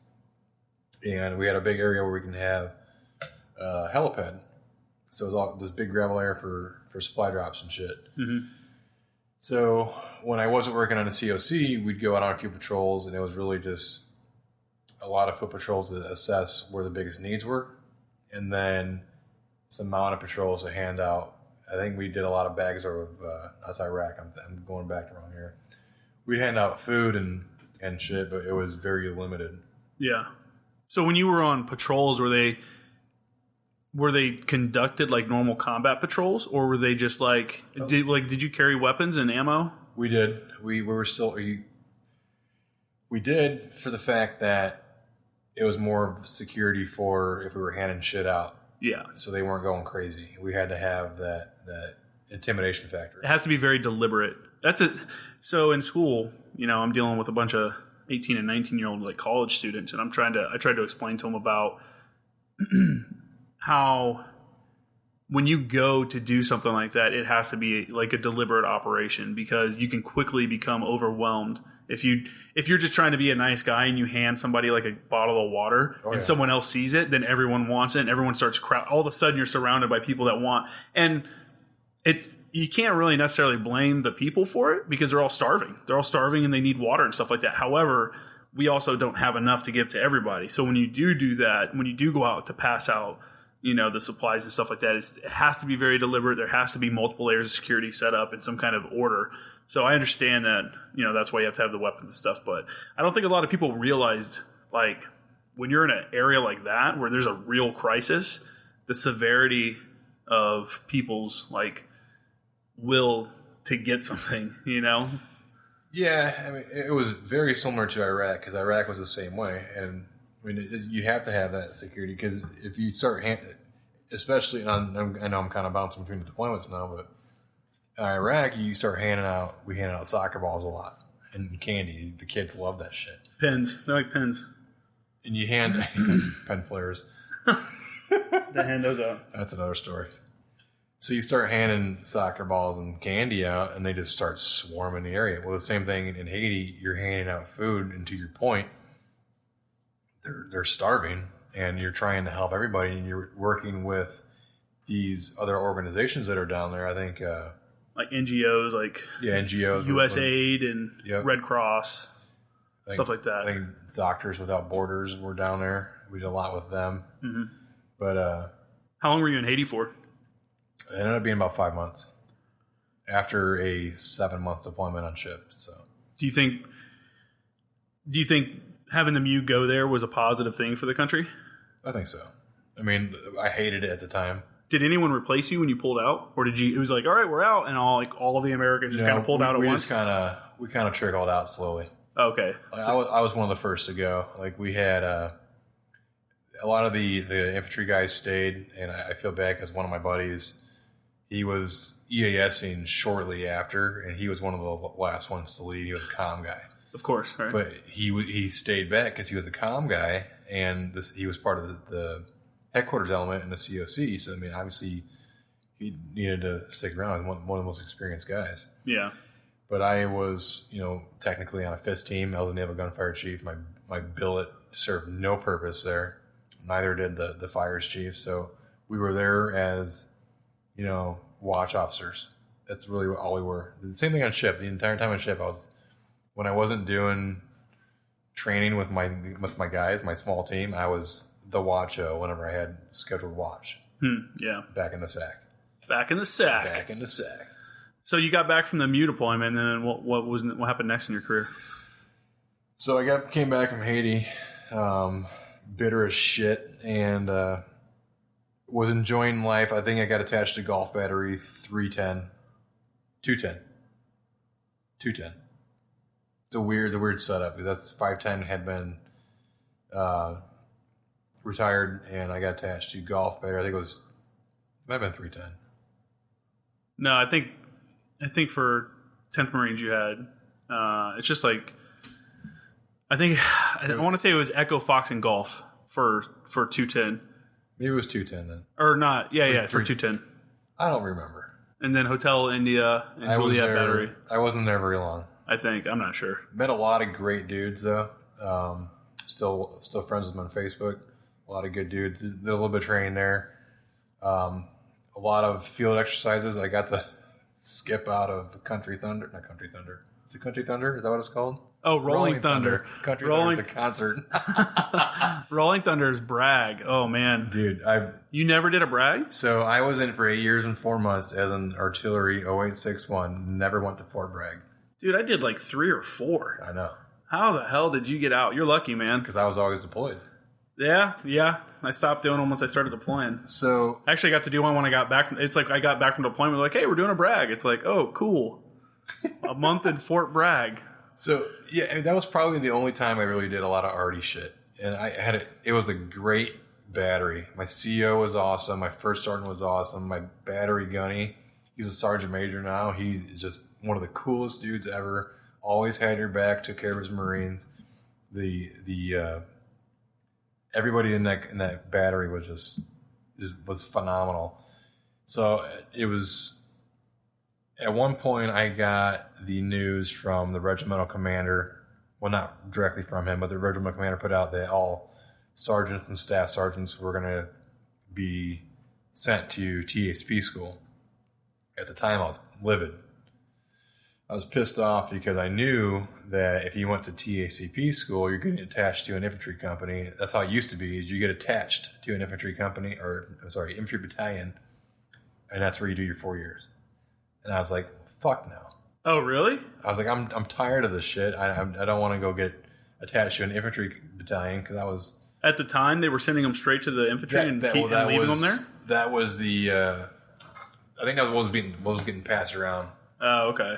and we had a big area where we can have a helipad. So it was all this big gravel area for supply drops and shit. Mm-hmm. So when I wasn't working on the COC, we'd go out on a few patrols, and it was really just a lot of foot patrols to assess where the biggest needs were, and then some mounted patrols to hand out. I think we did a lot of bags of that's Iraq. I'm going back around here. We'd hand out food and shit, but it was very limited. Yeah. So when you were on patrols, were they conducted like normal combat patrols, or were they just like did you carry weapons and ammo? We did. We were still. We did, for the fact that it was more of security for if we were handing shit out. Yeah. So they weren't going crazy. We had to have that intimidation factor. It has to be very deliberate. That's it. So in school, I'm dealing with a bunch of 18 and 19-year-old like college students, and I tried to explain to them about how when you go to do something like that, it has to be like a deliberate operation, because you can quickly become overwhelmed. If you're just trying to be a nice guy and you hand somebody like a bottle of water and someone else sees it, then everyone wants it and everyone starts all of a sudden you're surrounded by people that want, and you can't really necessarily blame the people for it because they're all starving. They're all starving and they need water and stuff like that. However, we also don't have enough to give to everybody. So when you do that, when you do go out to pass out, the supplies and stuff like that, it has to be very deliberate. There has to be multiple layers of security set up in some kind of order. So I understand that, that's why you have to have the weapons and stuff. But I don't think a lot of people realized, like, when you're in an area like that where there's a real crisis, the severity of people's, like, will to get something, Yeah, I mean, it was very similar to Iraq, because Iraq was the same way. And, I mean, you have to have that security, because if you start, especially, and I know I'm kind of bouncing between the deployments now, but in Iraq, we handed out soccer balls a lot and candy. The kids love that shit. Pens. They like pens. And you hand pen flares. They hand those out. That's another story. So you start handing soccer balls and candy out, and they just start swarming the area. Well, the same thing in Haiti. You're handing out food, and to your point, they're starving, and you're trying to help everybody, and you're working with these other organizations that are down there. I think like NGOs, like NGOs, USAID and Red Cross, stuff like that. I think Doctors Without Borders were down there. We did a lot with them. Mm-hmm. But how long were you in Haiti for? It ended up being about 5 months after a 7-month deployment on ship. So, do you think having the MU go there was a positive thing for the country? I think so. I mean, I hated it at the time. Did anyone replace you when you pulled out, or did you? It was like, all right, we're out, and all of the Americans just kind of pulled out at once. We kind of trickled out slowly. Okay, like, I was one of the first to go. Like, we had a lot of the infantry guys stayed, and I feel bad because one of my buddies, he was EASing shortly after, and he was one of the last ones to leave. He was a comm guy, of course, right? But he stayed back because he was a comm guy, and he was part of the headquarters element in the COC. So I mean, obviously, he needed to stick around. One of the most experienced guys. Yeah. But I was, technically on a FIST team. I was a naval gunfire chief. My billet served no purpose there. Neither did the fires chief. So we were there as, watch officers. That's really all we were. The same thing on ship. The entire time on ship, I was when I wasn't doing training with my guys, my small team, I was the watcho whenever I had scheduled watch. Yeah. Back in the sack. Back in the sack. Back in the sack. So you got back from the MEU deployment, and then what happened next in your career? So I came back from Haiti, bitter as shit, and was enjoying life. I think I got attached to Golf Battery 210. It's a weird setup. That's 510 had been retired, and I got attached to Golf Battery. I think it might have been 310. No, I think for 10th Marines you had it's just like I want to say it was Echo, Fox, and Golf for 210. Maybe it was 210 then. Or not. Yeah, for 210. I don't remember. And then Hotel India and Juliet Battery. I wasn't there very long. I think. I'm not sure. Met a lot of great dudes, though. Still friends with them on Facebook. A lot of good dudes. Did a little bit of training there. A lot of field exercises. I got to skip out of Country Thunder. Not Country Thunder. Is it Country Thunder? Is that what it's called? Oh, Rolling Thunder. Country Thunder is a concert. Rolling Thunder's brag. Oh, man. Dude, You never did a brag? So I was in for 8 years and 4 months as an artillery 0861. Never went to Fort Bragg. Dude, I did like 3 or 4. I know. How the hell did you get out? You're lucky, man. Because I was always deployed. Yeah. I stopped doing them once I started deploying. So I actually got to do one when I got back. It's like I got back from deployment. Like, hey, we're doing a brag. It's like, oh, cool. A month in Fort Bragg. So yeah, I mean, that was probably the only time I really did a lot of arty shit. And it was a great battery. My CO was awesome. My first sergeant was awesome. My battery gunny, he's a sergeant major now. He's just one of the coolest dudes ever. Always had your back. Took care of his Marines. Everybody in that battery was phenomenal. So it was. At one point, I got the news from the regimental commander. Well, not directly from him, but the regimental commander put out that all sergeants and staff sergeants were going to be sent to TACP school. At the time, I was livid. I was pissed off because I knew that if you went to TACP school, you're getting attached to an infantry company. That's how it used to be, is you get attached to an infantry company, infantry battalion, and that's where you do your 4 years. And I was like, fuck no. Oh, really? I was like, I'm tired of this shit. I don't want to go get attached to an infantry battalion because I was... At the time, they were sending them straight to the infantry and leaving them there? That was the... I think that was what was getting passed around. Oh, okay.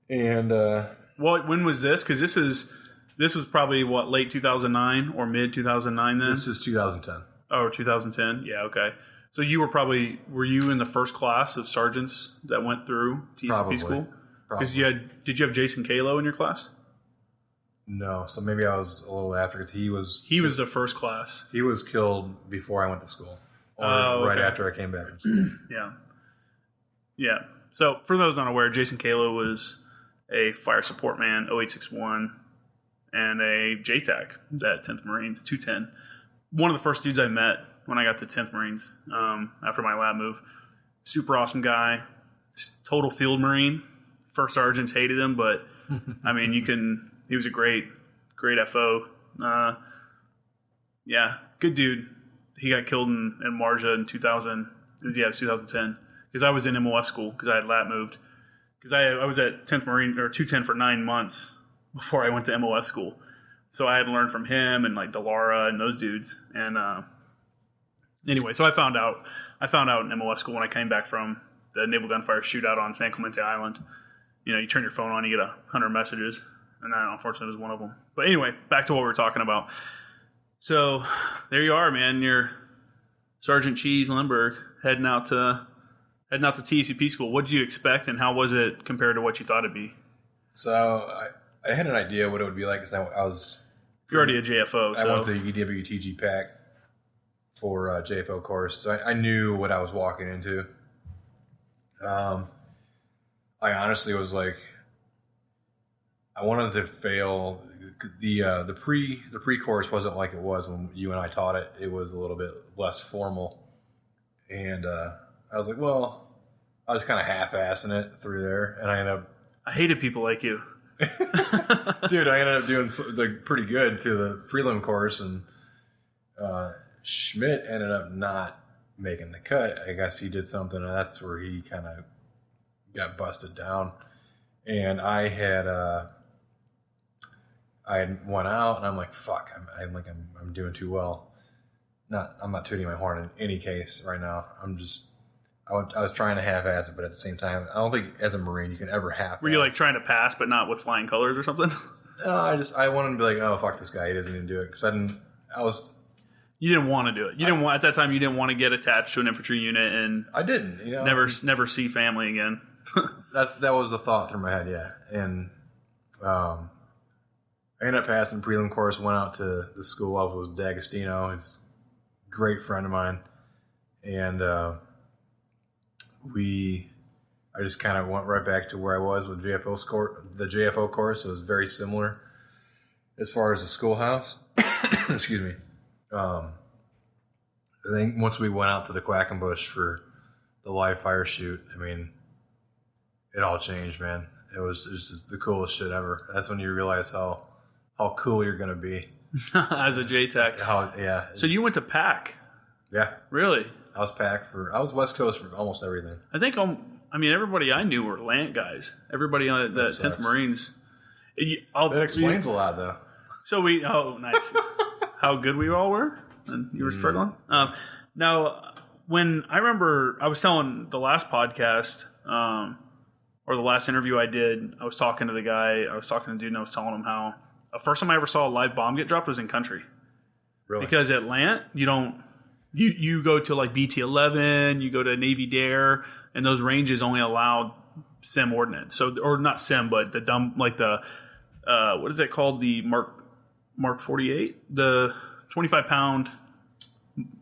And... when was this? Because this was probably, late 2009 or mid 2009 then? This is 2010. Oh, 2010? Yeah, okay. So were you in the first class of sergeants that went through TCP school? Because did you have Jason Qala in your class? No, so maybe I was a little after because he was the first class. He was killed before I went to school, or right after I came back from school. Yeah. So for those unaware, Jason Qala was a fire support man, 0861, and a JTAC, that 10th Marines, 210. One of the first dudes I met when I got to 10th Marines after my lab move. Super awesome guy. Total field Marine. First sergeants hated him, but I mean, he was a great FO. Good dude. He got killed in Marja in 2000. It was 2010. Because I was in MOS school because I had lab moved. Because I was at 10th Marine or 210 for 9 months before I went to MOS school. So I had to learn from him and like Delara and those dudes. And anyway, so I found out in MOS school when I came back from the Naval Gunfire Shootout on San Clemente Island. You know, you turn your phone on, you get 100 messages, and that unfortunately was one of them. But anyway, back to what we were talking about. So there you are, man. You're Sergeant Cheese Limberg heading out to TACP school. What did you expect, and how was it compared to what you thought it'd be? So I had an idea what it would be like because I was... You're already a JFO. I went to EWTG PAC for JFO course, so I knew what I was walking into. I honestly was like, I wanted to fail. The pre-course wasn't like it was when you and I taught it. It was a little bit less formal, and I was like, well, I was kind of half-assing it through there, and I ended up... I hated people like you. Dude, I ended up doing pretty good through the prelim course, and Schmidt ended up not making the cut. I guess he did something, and that's where he kind of got busted down. And I had went out, and I'm like, fuck, I'm doing too well. I'm not tooting my horn in any case right now. I was trying to half-ass it, but at the same time, I don't think as a Marine you can ever half-ass. Were you like trying to pass, but not with flying colors or something? No, I wanted to be like, oh fuck this guy, he doesn't even do it, because You didn't want to do it. At that time. You didn't want to get attached to an infantry unit and I didn't. Never see family again. that was the thought through my head, yeah. And I ended up passing the prelim course. Went out to the school I was with D'Agostino. He's a great friend of mine, and I just kind of went right back to where I was with the JFO course. It was very similar as far as the schoolhouse. Excuse me. I think once we went out to the Quackenbush for the live fire shoot, I mean, it all changed, man. It was just the coolest shit ever. That's when you realize how cool you're going to be. As a JTAC. Yeah. So you went to PAC? Yeah. Really? I was West Coast for almost everything. I think, everybody I knew were Lant guys. Everybody on the 10th Marines. That explains a lot, though. So nice. How good we all were? And you were struggling? Now, when I remember, I was telling the last podcast, or the last interview I did, I was talking to the guy, I was talking to the dude, and I was telling him how the first time I ever saw a live bomb get dropped was in country. Really? Because at Lant, you go to like BT-11, you go to Navy Dare, and those ranges only allowed SIM ordnance. So, or not SIM, but the dumb, like the, what is that called? The Mark 48, the 25-pound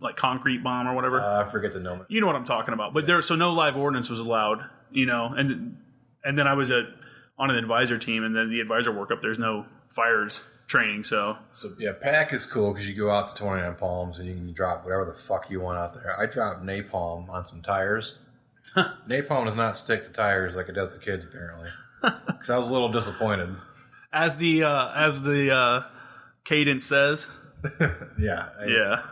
like concrete bomb or whatever. I forget the name. You know what I'm talking about. But so no live ordnance was allowed, and then I was on an advisor team, and then the advisor workup, there's no fires training. So yeah, PAC is cool because you go out to 29 Palms and you can drop whatever the fuck you want out there. I dropped napalm on some tires. Napalm does not stick to tires like it does to kids, apparently. Because I was a little disappointed. As the cadence says. Yeah. Yeah.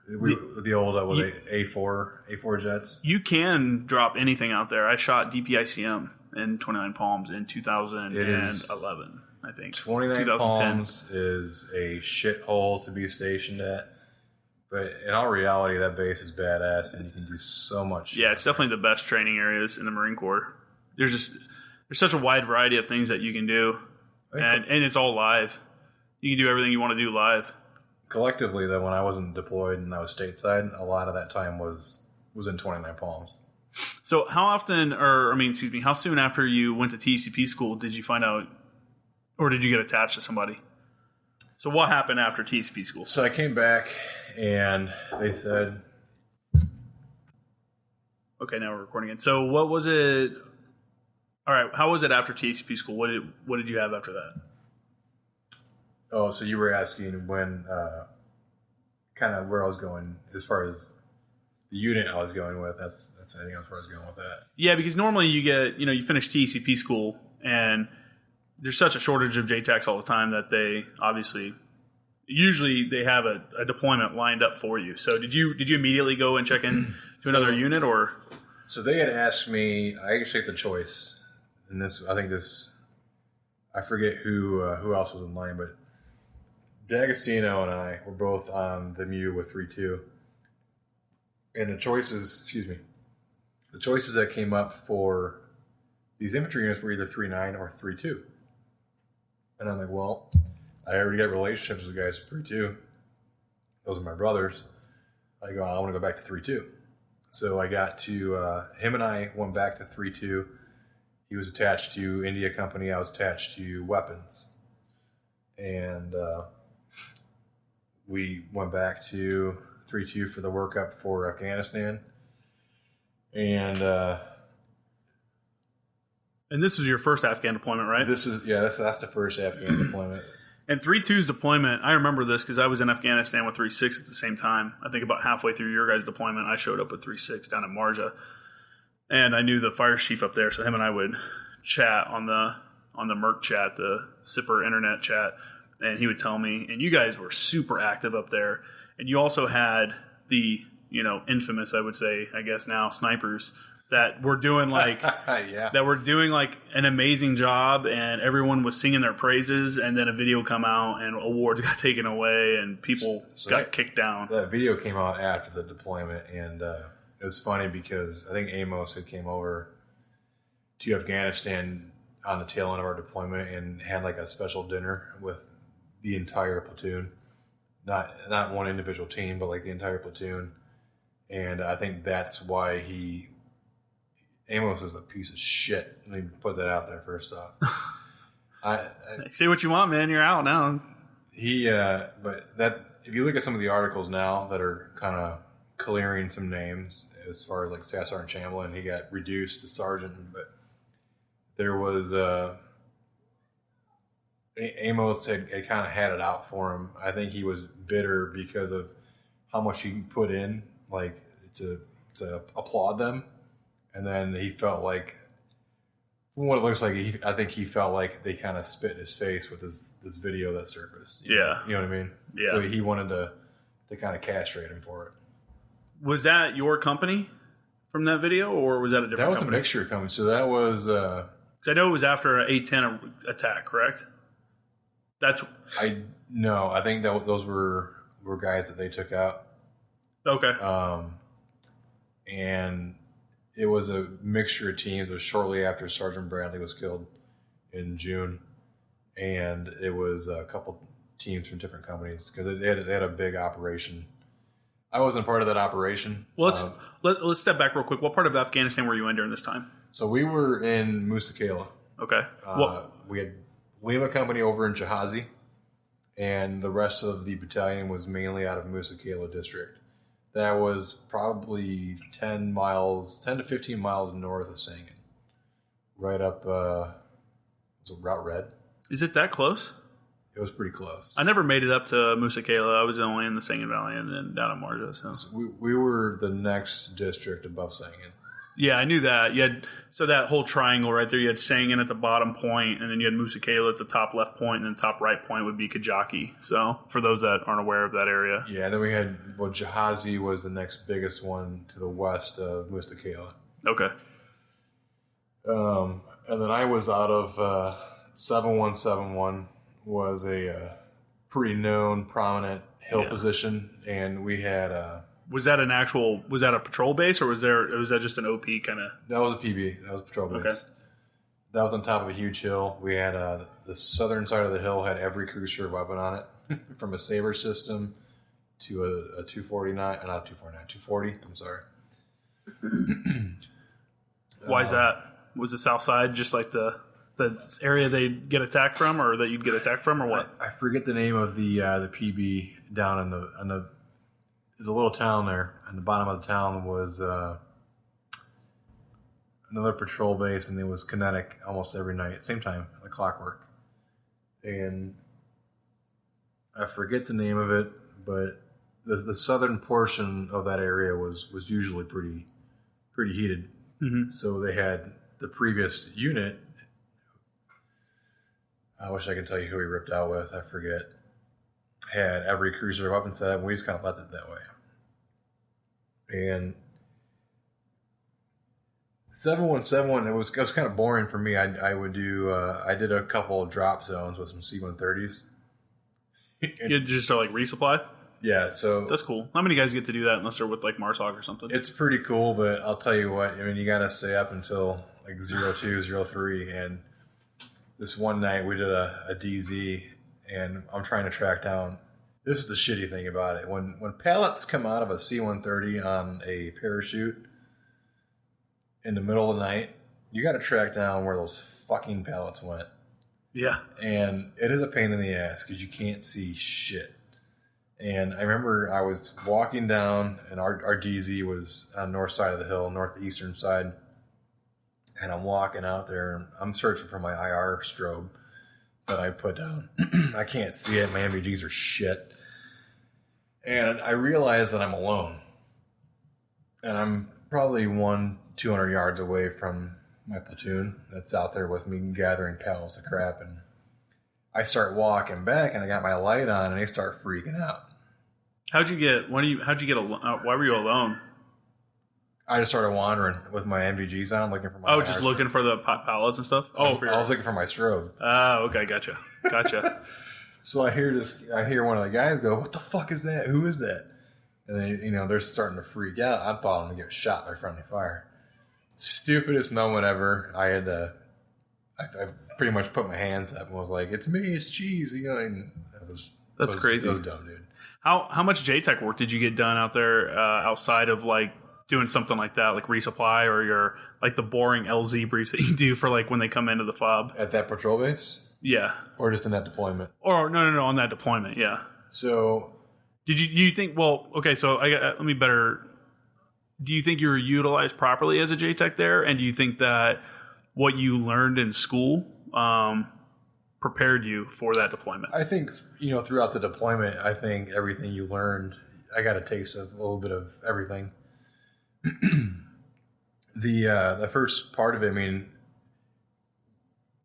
The old A4 jets. You can drop anything out there. I shot DPICM in 29 Palms in 2011, I think. 29 Palms is a shithole to be stationed at. But in all reality, that base is badass, and you can do so much shit. Yeah, it's definitely the best training areas in the Marine Corps. There's such a wide variety of things that you can do, and it's all live. You can do everything you want to do live. Collectively, though, when I wasn't deployed and I was stateside, a lot of that time was in 29 Palms. So how soon after you went to TACP school did you find out, or did you get attached to somebody? So what happened after TACP school? So I came back, and they said... Okay, now we're recording it. So what was it... All right, how was it after TACP school? What did you have after that? Oh, so you were asking when... kind of where I was going as far as the unit I was going with. I think that's where I was going with that. Yeah, because normally you get... you finish TACP school, and... there's such a shortage of JTACs all the time that they usually they have a deployment lined up for you. So did you immediately go and check in to another unit, or? So they had asked me, I actually had the choice, and I forget who else was in line, but D'Agostino and I were both on the MU with 3-2. And the choices that came up for these infantry units were either 3-9 or 3-2. And I'm like, well, I already got relationships with guys with 3-2. Those are my brothers. I go, I want to go back to 3-2. So I got to, him and I went back to 3-2. He was attached to India Company. I was attached to weapons. And we went back to 3-2 for the workup for Afghanistan. And this was your first Afghan deployment, right? That's the first Afghan deployment. And 3-2's deployment, I remember this because I was in Afghanistan with 3-6 at the same time. I think about halfway through your guys' deployment, I showed up with 3-6 down at Marja. And I knew the fire chief up there, so him and I would chat on on the Merc chat, the Sipper internet chat, and he would tell me, and you guys were super active up there, and you also had the, infamous, I would say, I guess now, snipers that were doing like that were doing like an amazing job, and everyone was singing their praises, and then a video come out and awards got taken away and people got kicked down. That video came out after the deployment, and it was funny because I think Amos had came over to Afghanistan on the tail end of our deployment and had like a special dinner with the entire platoon, not one individual team, but like the entire platoon. And I think that's why Amos was a piece of shit. Let me put that out there first off. I say what you want, man. You're out now. But that, if you look at some of the articles now that are kind of clearing some names, as far as like Staff Sergeant Chamberlain, he got reduced to sergeant, but there was Amos had kind of had it out for him. I think he was bitter because of how much he put in, like to applaud them. And then he felt like, from what it looks like, I think he felt like they kind of spit in his face with this video that surfaced. You know what I mean? Yeah. So he wanted to kind of castrate him for it. Was that your company from that video, or was that a different company? That was a mixture of companies. So that was... I know it was after an A-10 attack, correct? No, I think those were guys that they took out. Okay. And it was a mixture of teams. It was shortly after Sergeant Bradley was killed in June, and it was a couple teams from different companies because they had a big operation. I wasn't part of that operation. Well, let's step back real quick. What part of Afghanistan were you in during this time? So we were in Musa Qala. Okay. We had Lima Company over in Jahazi, and the rest of the battalion was mainly out of Musa Qala district. That was probably 10 to 15 miles north of Sangin. Right up, was it Route Red? Is it that close? It was pretty close. I never made it up to Musa Qala. I was only in the Sangin Valley and then down in Marja. So we were the next district above Sangin. Yeah, I knew that. So that whole triangle right there, you had Sangin at the bottom point, and then you had Musa Qala at the top left point, and then top right point would be Kajaki. So for those that aren't aware of that area. Yeah, then we had, Jahazi was the next biggest one to the west of Musa Qala. Okay. And then I was out of 7171, was a pretty known, prominent hill position, and we had... Was that a patrol base, or was that just an OP kind of? That was a PB. That was a patrol base. Okay. That was on top of a huge hill. We had the southern side of the hill had every cruiser weapon on it, from a Sabre system to a 249, not 249, 240. I'm sorry. Why is that? Was the south side just like the area they get attacked from, or that you'd get attacked from, or what? I forget the name of the PB down in the. There's a little town there, and the bottom of the town was another patrol base, and it was kinetic almost every night, same time, like clockwork. And I forget the name of it, but the southern portion of that area was usually pretty heated. Mm-hmm. So they had the previous unit. I wish I could tell you who we ripped out with. I forget. Had every cruiser weapon set, and we just kind of left it that way. And 7171, it was kind of boring for me. I would do. I did a couple of drop zones with some C-130s. You just like resupply? Yeah, so that's cool. How many guys get to do that unless they're with like MARSOC or something? It's pretty cool, but I'll tell you what. I mean, you got to stay up until like 02, 03, and this one night we did a DZ. And I'm trying to track down. This is the shitty thing about it. When pallets come out of a C-130 on a parachute in the middle of the night, you got to track down where those fucking pallets went. Yeah. And it is a pain in the ass because you can't see shit. And I remember I was walking down, and our DZ was on the north side of the hill, northeastern side. And I'm walking out there, and I'm searching for my IR strobe that I put down. I can't see it. My MVGs are shit. And I realize that I'm alone. And I'm probably 200 yards away from my platoon that's out there with me gathering paddles of crap, and I start walking back, and I got my light on, and they start freaking out. How'd you get why were you alone? I just started wandering with my NVGs on, looking for my... just looking for the pallets and stuff? I was looking for my strobe. Oh, okay, gotcha. So I hear one of the guys go, "What the fuck is that? Who is that?" And then, they're starting to freak out. I'm following them to get shot by friendly fire. Stupidest moment ever. I pretty much put my hands up and was like, "It's me, it's Cheese." That's crazy. It was dumb, dude. How much JTAC work did you get done out there outside of like doing something like that, like resupply or your like the boring LZ briefs that you do for like when they come into the FOB at that patrol base? Yeah, or just in that deployment? Or no, on that deployment, yeah. So, you think? Well, okay. So let me better. Do you think you were utilized properly as a JTAC there, and do you think that what you learned in school prepared you for that deployment? I think throughout the deployment, I think everything you learned, I got a taste of a little bit of everything. The first part of it, I mean,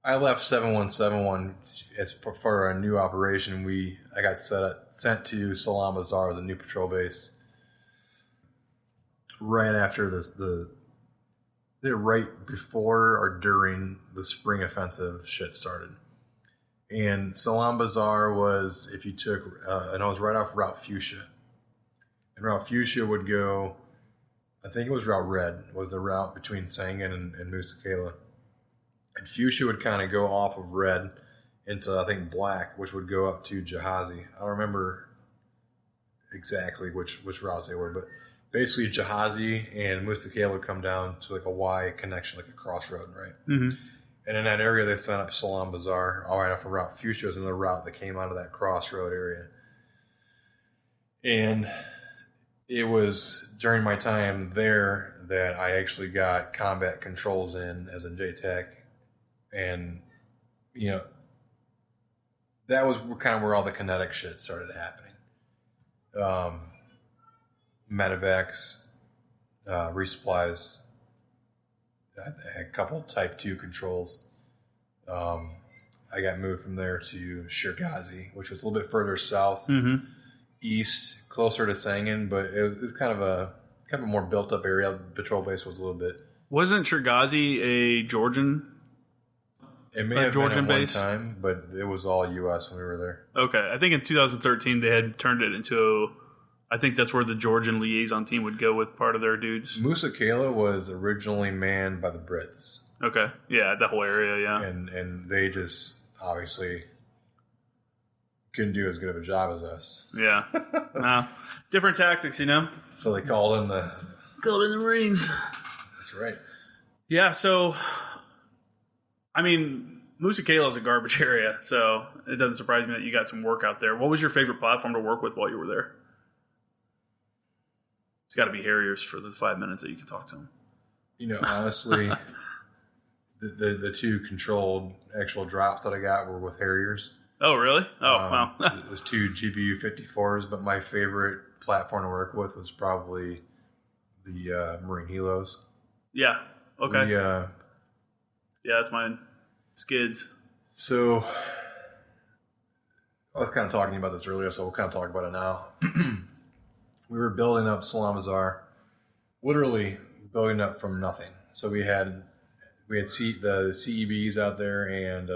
I left 7171 as for a new operation. I got sent to Salam Bazaar as a new patrol base right after right before or during the spring offensive shit started. And Salam Bazaar was, if you took, and I was right off Route Fuchsia. And Route Fuchsia would go, I think it was Route Red, was the route between Sangin and Musa Qala. And Fuchsia would kind of go off of Red into, I think, Black, which would go up to Jahazi. I don't remember exactly which routes they were, but basically Jahazi and Musa Qala would come down to like a Y connection, like a crossroad, right? Mm-hmm. And in that area, they set up Salam Bazaar. All right, off of Route Fuchsia was another route that came out of that crossroad area. And it was during my time there that I actually got combat controls in as a JTAC. And, that was kind of where all the kinetic shit started happening. Medevacs, resupplies, a couple Type 2 controls. I got moved from there to Shirgazi, which was a little bit further south, east, closer to Sangin, but it was kind of a more built up area. Patrol base was a little bit. Wasn't Shirgazi a Georgian? It may have Georgian been at one time, but it was all U.S. when we were there. Okay, I think in 2013 they had turned it into. I think that's where the Georgian liaison team would go with part of their dudes. Musa Qala was originally manned by the Brits. Okay, yeah, that whole area, yeah. And they just obviously couldn't do as good of a job as us. Yeah. No. Different tactics, So they called in the Marines. That's right. Yeah, so I mean, Musa Qala is a garbage area, so it doesn't surprise me that you got some work out there. What was your favorite platform to work with while you were there? It's got to be Harriers for the 5 minutes that you can talk to them. Honestly, the two controlled actual drops that I got were with Harriers. Oh, really? Oh, wow. It was two GBU 54s, but my favorite platform to work with was probably the Marine Helos. Yeah. Okay. Yeah, that's mine. Skids. So, I was kind of talking about this earlier, so we'll kind of talk about it now. We were building up Salam Bazaar, literally building up from nothing. So we had the CEBs out there, and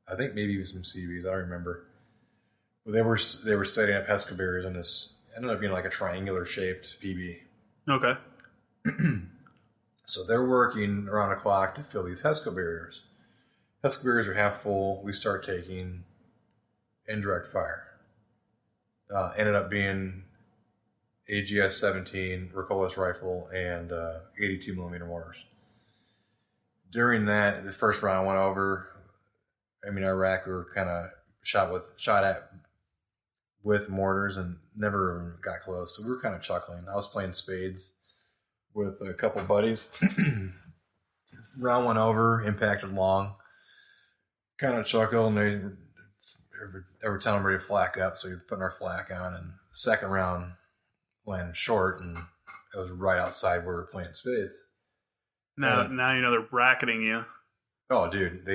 I think maybe some CEBs. I don't remember. But they were setting up HESCO barriers in this. Ended up being like a triangular shaped PB. Okay. So they're working around the clock to fill these HESCO barriers. HESCO barriers are half full. We start taking indirect fire. Ended up being AGS-17, Ricolas rifle, and 82 millimeter mortars. During that, the first round went over. Iraq, we were kind of shot at with mortars and never got close. So we were kind of chuckling. I was playing spades with a couple buddies. Round went over, impacted long. Kind of chuckled, and they were telling everybody to flak up, so we were putting our flak on, and the second round landed short, and it was right outside where we were playing spades. Now you know they're bracketing you. Oh, dude,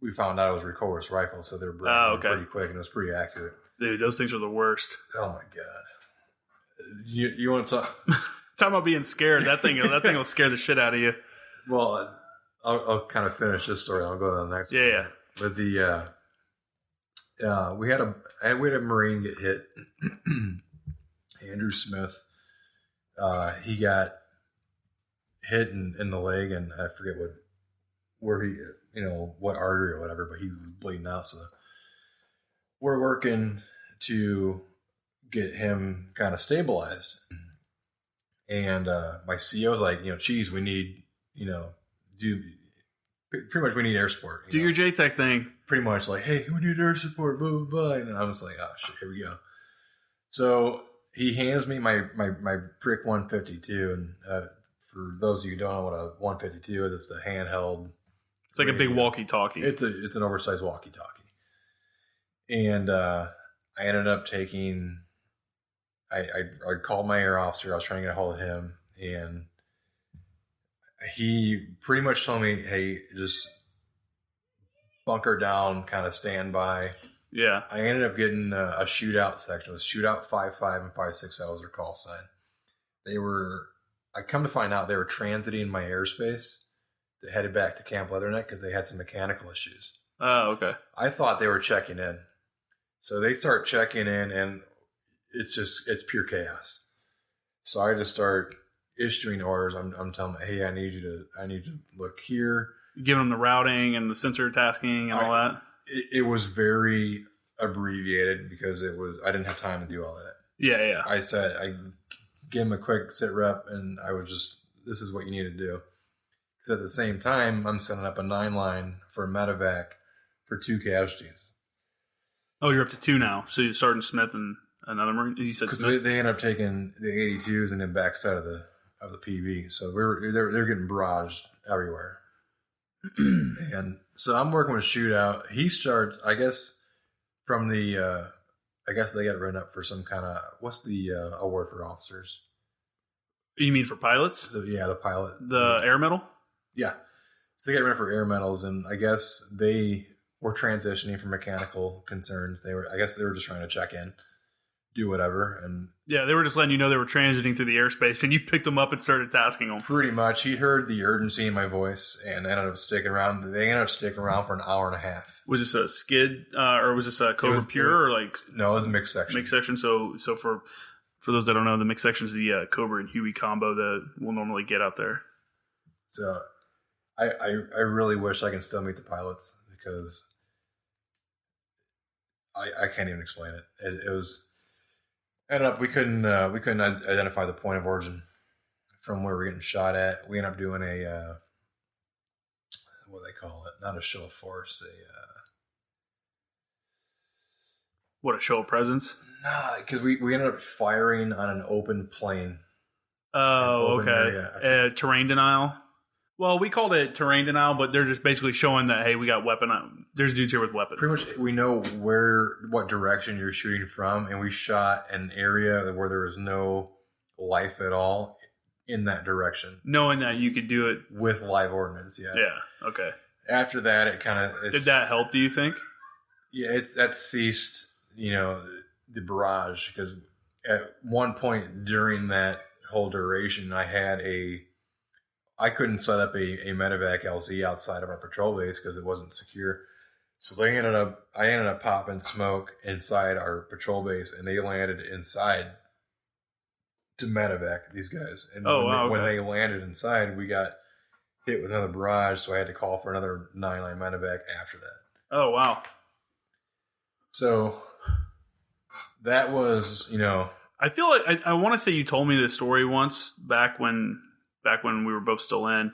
we found out it was recoilless rifle, so they were bracketing pretty quick, and it was pretty accurate. Dude, those things are the worst. Oh my god! You want to talk? Talking about being scared, that thing will scare the shit out of you. Well, I'll kind of finish this story. I'll go to the next one. Yeah. But we had a Marine get hit. Andrew Smith. He got hit in the leg, and I forget what artery or whatever, but he was bleeding out. So we're working to get him kind of stabilized. And my CO was like, geez, we need, pretty much we need air support. Do your JTAC thing. Pretty much like, hey, we need air support, blah, blah, blah. And I was like, oh, shit, here we go. So he hands me my Prick 152. And for those of you who don't know what a 152 is, it's the handheld. It's like radio. A big walkie-talkie. It's an oversized walkie-talkie. And I ended up taking... I called my air officer. I was trying to get a hold of him, and he pretty much told me, "Hey, just bunker down, kind of stand by." Yeah. I ended up getting a shootout section. It was shootout 5-5 and 5-6. That was their call sign. I come to find out they were transiting my airspace to headed back to Camp Leatherneck because they had some mechanical issues. Oh, okay. I thought they were checking in, so they start checking in and. It's pure chaos. So I just start issuing orders. I'm telling them, hey, I need you to look here. Giving them the routing and the sensor tasking and all that. It was very abbreviated because I didn't have time to do all that. Yeah. I said, I give them a quick sit rep, and I was this is what you need to do. Because at the same time, I'm setting up a 9-line for medevac for 2 casualties. Oh, you're up to 2 now. So you're Sergeant Smith and another Marine. You said Smith? They ended up taking the 82s and then backside of the PB. So they're getting barraged everywhere. And so I'm working with shootout. He starts, I guess, from the. I guess they got written up for some kind of what's the award for officers? You mean for pilots? The pilot. The air medal? Yeah. So they got written up for air medals, and I guess they were transitioning from mechanical concerns. I guess they were just trying to check in, do whatever, and yeah, they were just letting you know they were transiting through the airspace, and you picked them up and started tasking them. Pretty much, he heard the urgency in my voice and ended up sticking around. They ended up sticking around for an hour and a half. Was this a skid, or was this a Cobra Pure, or like? No, it was a mixed section. Mixed section. So for those that don't know, the mixed section is the Cobra and Huey combo that we'll normally get out there. So, I really wish I can still meet the pilots because I can't even explain it. It was. Ended up we couldn't identify the point of origin from where we're getting shot at. We ended up doing a what do they call it? Not a show of force. What, a show of presence? Nah, because we ended up firing on an open plane. Oh, okay. Terrain denial. Well, we called it terrain denial, but they're just basically showing that, hey, we got weapon. There's dudes here with weapons. Pretty much, we know what direction you're shooting from, and we shot an area where there was no life at all in that direction. Knowing that you could do it with live ordnance, yeah. Yeah. Okay. After that, it kind of did that help? Do you think? Yeah, that ceased. The barrage, because at one point during that whole duration, I couldn't set up a medevac LZ outside of our patrol base because it wasn't secure. So I ended up popping smoke inside our patrol base, and they landed inside to medevac these guys. And when they landed inside, we got hit with another barrage, so I had to call for another 9-line medevac after that. Oh, wow. So that was, I feel like I want to say you told me this story once back when we were both still in.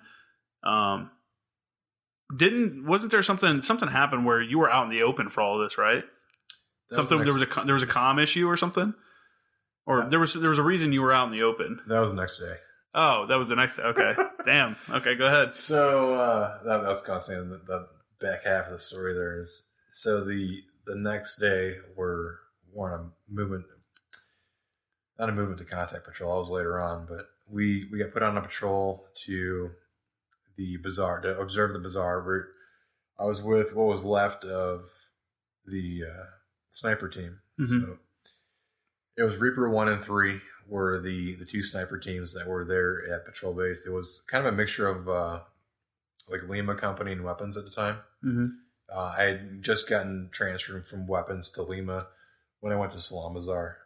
Wasn't there something happened where you were out in the open for all of this, right? There was a comm issue or something, or there was a reason you were out in the open. That was the next day. Oh, that was the next day. Okay, damn. Okay, go ahead. So that was kind of saying the back half of the story. There is the next day we're on a movement. not a movement to contact patrol. I was later on, but we got put on a patrol to the bazaar to observe the bazaar. I was with what was left of the sniper team. So it was Reaper 1 and 3 were the two sniper teams that were there at patrol base. It was kind of a mixture of like Lima Company and weapons at the time. I had just gotten transferred from weapons to Lima when I went to Salam Bazaar.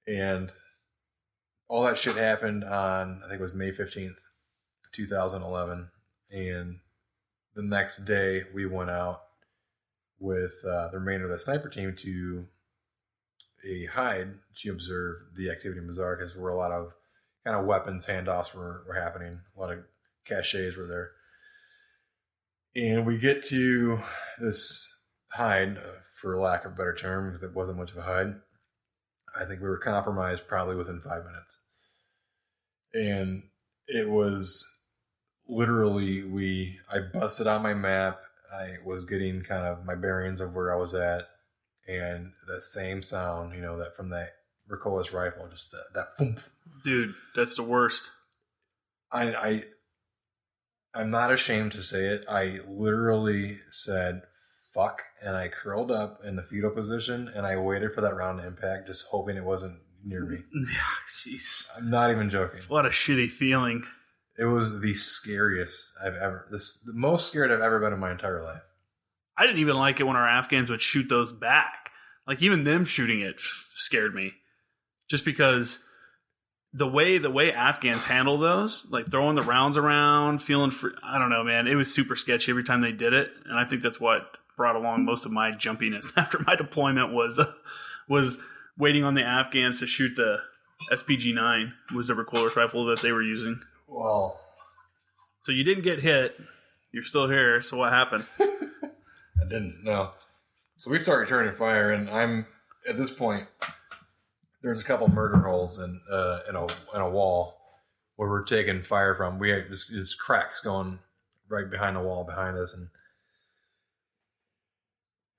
And all that shit happened on, I think it was May 15th, 2011. And the next day we went out with the remainder of the sniper team to a hide to observe the activity in Bazaar, because there were a lot of kind of weapons handoffs were happening. A lot of caches were there. And we get to this hide, for lack of a better term, because it wasn't much of a hide. I think we were compromised probably within 5 minutes. And it was literally, I busted out my map. I was getting kind of my bearings of where I was at. And that same sound, that from that recoilless rifle, just that thump. Dude, that's the worst. I'm not ashamed to say it. I literally said, fuck, and I curled up in the fetal position, and I waited for that round to impact, just hoping it wasn't near me. Jeez. I'm not even joking. What a shitty feeling. It was the scariest the most scared I've ever been in my entire life. I didn't even like it when our Afghans would shoot those back. Like, even them shooting it scared me. Just because the way Afghans handle those, like throwing the rounds around, feeling free, I don't know, man. It was super sketchy every time they did it. And I think that's what brought along most of my jumpiness after my deployment was waiting on the Afghans to shoot the SPG-9 was the recoilless rifle that they were using. Wow. So you didn't get hit. You're still here. So what happened? I didn't, no. So we start returning fire, and I'm, at this point, there's a couple murder holes in a wall where we're taking fire from. We had this cracks going right behind the wall behind us,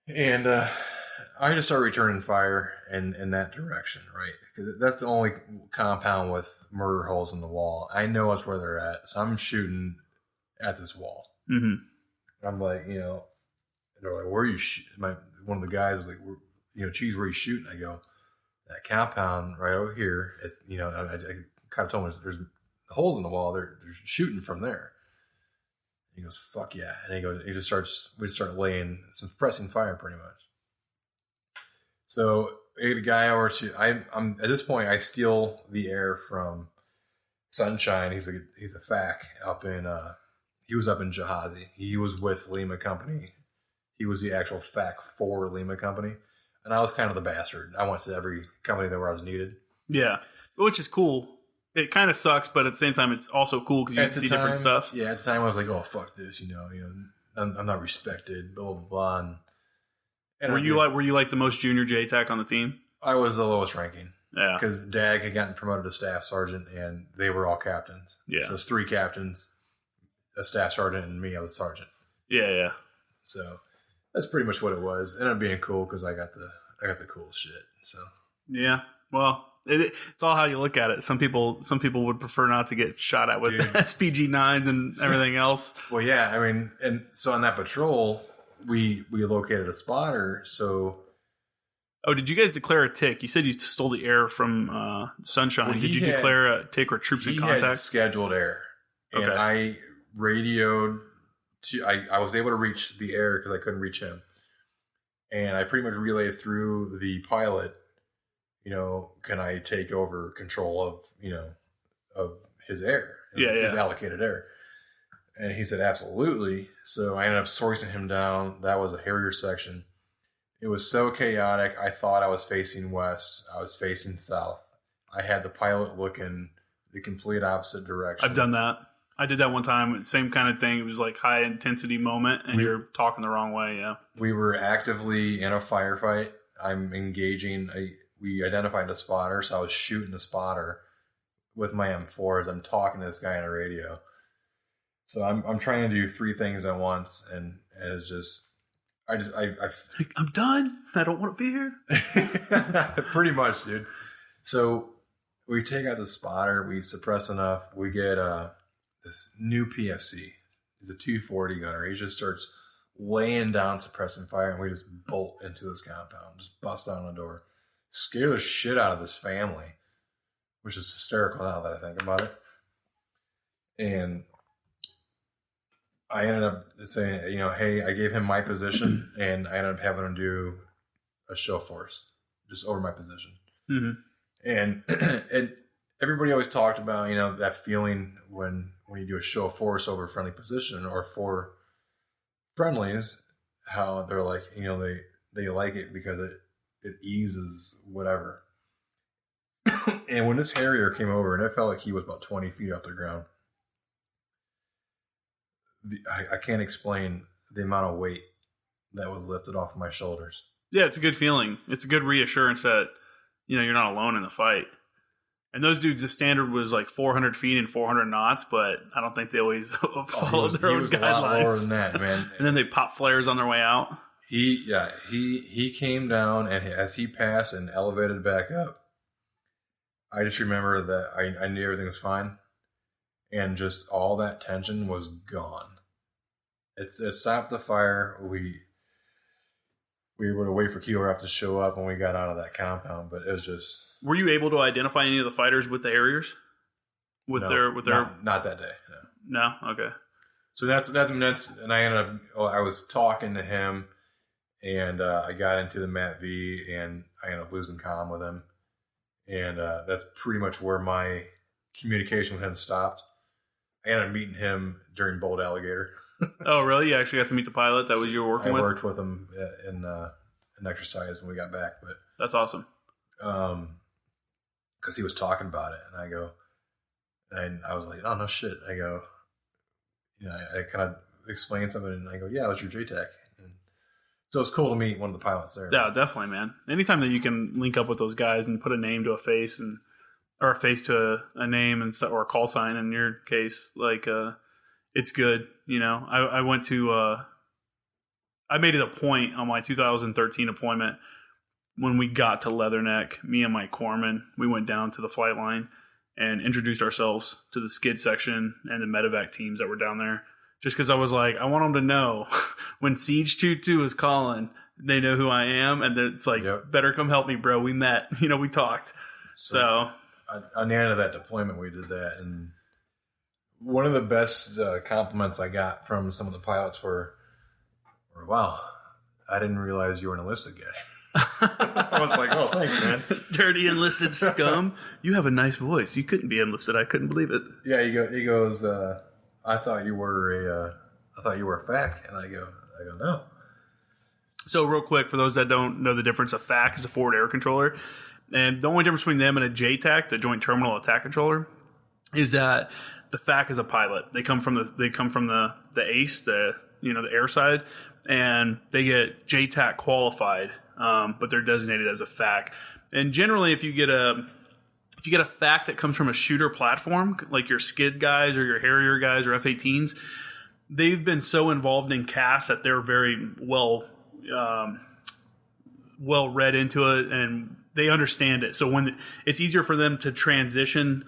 and I just start returning fire in that direction, right? Because that's the only compound with murder holes in the wall. I know it's where they're at, so I'm shooting at this wall. I'm like, and they're like, "Where are you?" One of the guys was like, "Cheese, where are you shooting?" I go, "That compound right over here." It's I kind of told him there's holes in the wall. They're shooting from there. He goes, "Fuck yeah!" And we start laying some suppressing fire pretty much. So I get a guy over to. I'm at this point. I steal the air from Sunshine. He's a FAC up in. He was up in Jahazi. He was with Lima Company. He was the actual FAC for Lima Company. And I was kind of the bastard. I went to every company where I was needed. Yeah. Which is cool. It kind of sucks, but at the same time, it's also cool because you can see different stuff. Yeah, at the time, I was like, oh, fuck this, I'm not respected, blah, blah, blah. And were you like the most junior JTAC on the team? I was the lowest ranking. Yeah. Because DAG had gotten promoted to staff sergeant, and they were all captains. Yeah. So it's 3 captains, a staff sergeant, and me, I was sergeant. Yeah. So that's pretty much what it was. It ended up being cool because I got the cool shit. So yeah, well, it's all how you look at it. Some people would prefer not to get shot at with SPG-9s and everything else. Well, yeah, I mean, and so on that patrol, we located a spotter. So, did you guys declare a TIC? You said you stole the air from Sunshine. Well, did you declare a TIC or troops in contact? He had scheduled air, and I radioed. I was able to reach the air because I couldn't reach him. And I pretty much relayed through the pilot, can I take over control of his air, his allocated air? And he said, absolutely. So I ended up sourcing him down. That was a Harrier section. It was so chaotic. I thought I was facing west. I was facing south. I had the pilot looking the complete opposite direction. I've done that. I did that one time. Same kind of thing. It was like high intensity moment, and you're talking the wrong way. Yeah. We were actively in a firefight. I'm engaging. We identified a spotter, so I was shooting the spotter with my M4 as I'm talking to this guy on a radio. So I'm trying to do 3 things at once, and it's just I'm done. I don't want to be here. Pretty much, dude. So we take out the spotter, we suppress enough, we get this new PFC. He's a 240 gunner. He just starts laying down suppressing fire, and we just bolt into this compound, just bust down the door, scare the shit out of this family, which is hysterical now that I think about it. And I ended up saying, hey, I gave him my position, and I ended up having him do a show force just over my position. Mm-hmm. And everybody always talked about, that feeling when you do a show of force over a friendly position or for friendlies, how they're like, they like it because it eases whatever. And when this Harrier came over, and it felt like he was about 20 feet off the ground, I can't explain the amount of weight that was lifted off of my shoulders. Yeah, it's a good feeling. It's a good reassurance that, you're not alone in the fight. And those dudes, the standard was like 400 feet and 400 knots, but I don't think they always followed their own guidelines. A lot lower than that, man. And then they pop flares on their way out. He came down, and as he passed and elevated back up, I just remember that I knew everything was fine, and just all that tension was gone. It stopped the fire. We were to wait for Kilo Raf to show up when we got out of that compound, but it was just. Were you able to identify any of the fighters with the Harriers? Not that day. No. Okay. So that's and I ended up. I was talking to him, and I got into the Mat V, and I ended up losing comm with him, and that's pretty much where my communication with him stopped. I ended up meeting him during Bold Alligator. Oh, really? You actually got to meet the pilot that was you were working with? I worked with him in an exercise when we got back. But that's awesome. Because he was talking about it, and I was like, oh, no shit. I go, I kind of explained something, and I go, yeah, I was your JTAC. And so it's cool to meet one of the pilots there. Yeah, definitely, man. Anytime that you can link up with those guys and put a name to a face, or a face to a name and stuff, or a call sign in your case, it's good. I went to, I made it a point on my 2013 deployment when we got to Leatherneck, me and Mike Corman, we went down to the flight line and introduced ourselves to the skid section and the medevac teams that were down there. Just because I was like, I want them to know when Siege 2-2 is calling, they know who I am. And it's like, Better come help me, bro. We met, we talked. So on the end of that deployment, we did that. And one of the best compliments I got from some of the pilots were, wow, I didn't realize you were an enlisted guy. I was like, oh, thanks, man. Dirty enlisted scum. You have a nice voice. You couldn't be enlisted. I couldn't believe it. Yeah, he goes, I thought you were a FAC. And I go, no. So real quick, for those that don't know the difference, a FAC is a forward air controller. And the only difference between them and a JTAC, the Joint Terminal Attack Controller, is that the FAC is a pilot. They come from the ACE, the air side, and they get JTAC qualified, but they're designated as a FAC. And generally, if you get a FAC that comes from a shooter platform, like your skid guys or your Harrier guys or F-18s, they've been so involved in CAS that they're very well read into it, and they understand it. So when it's easier for them to transition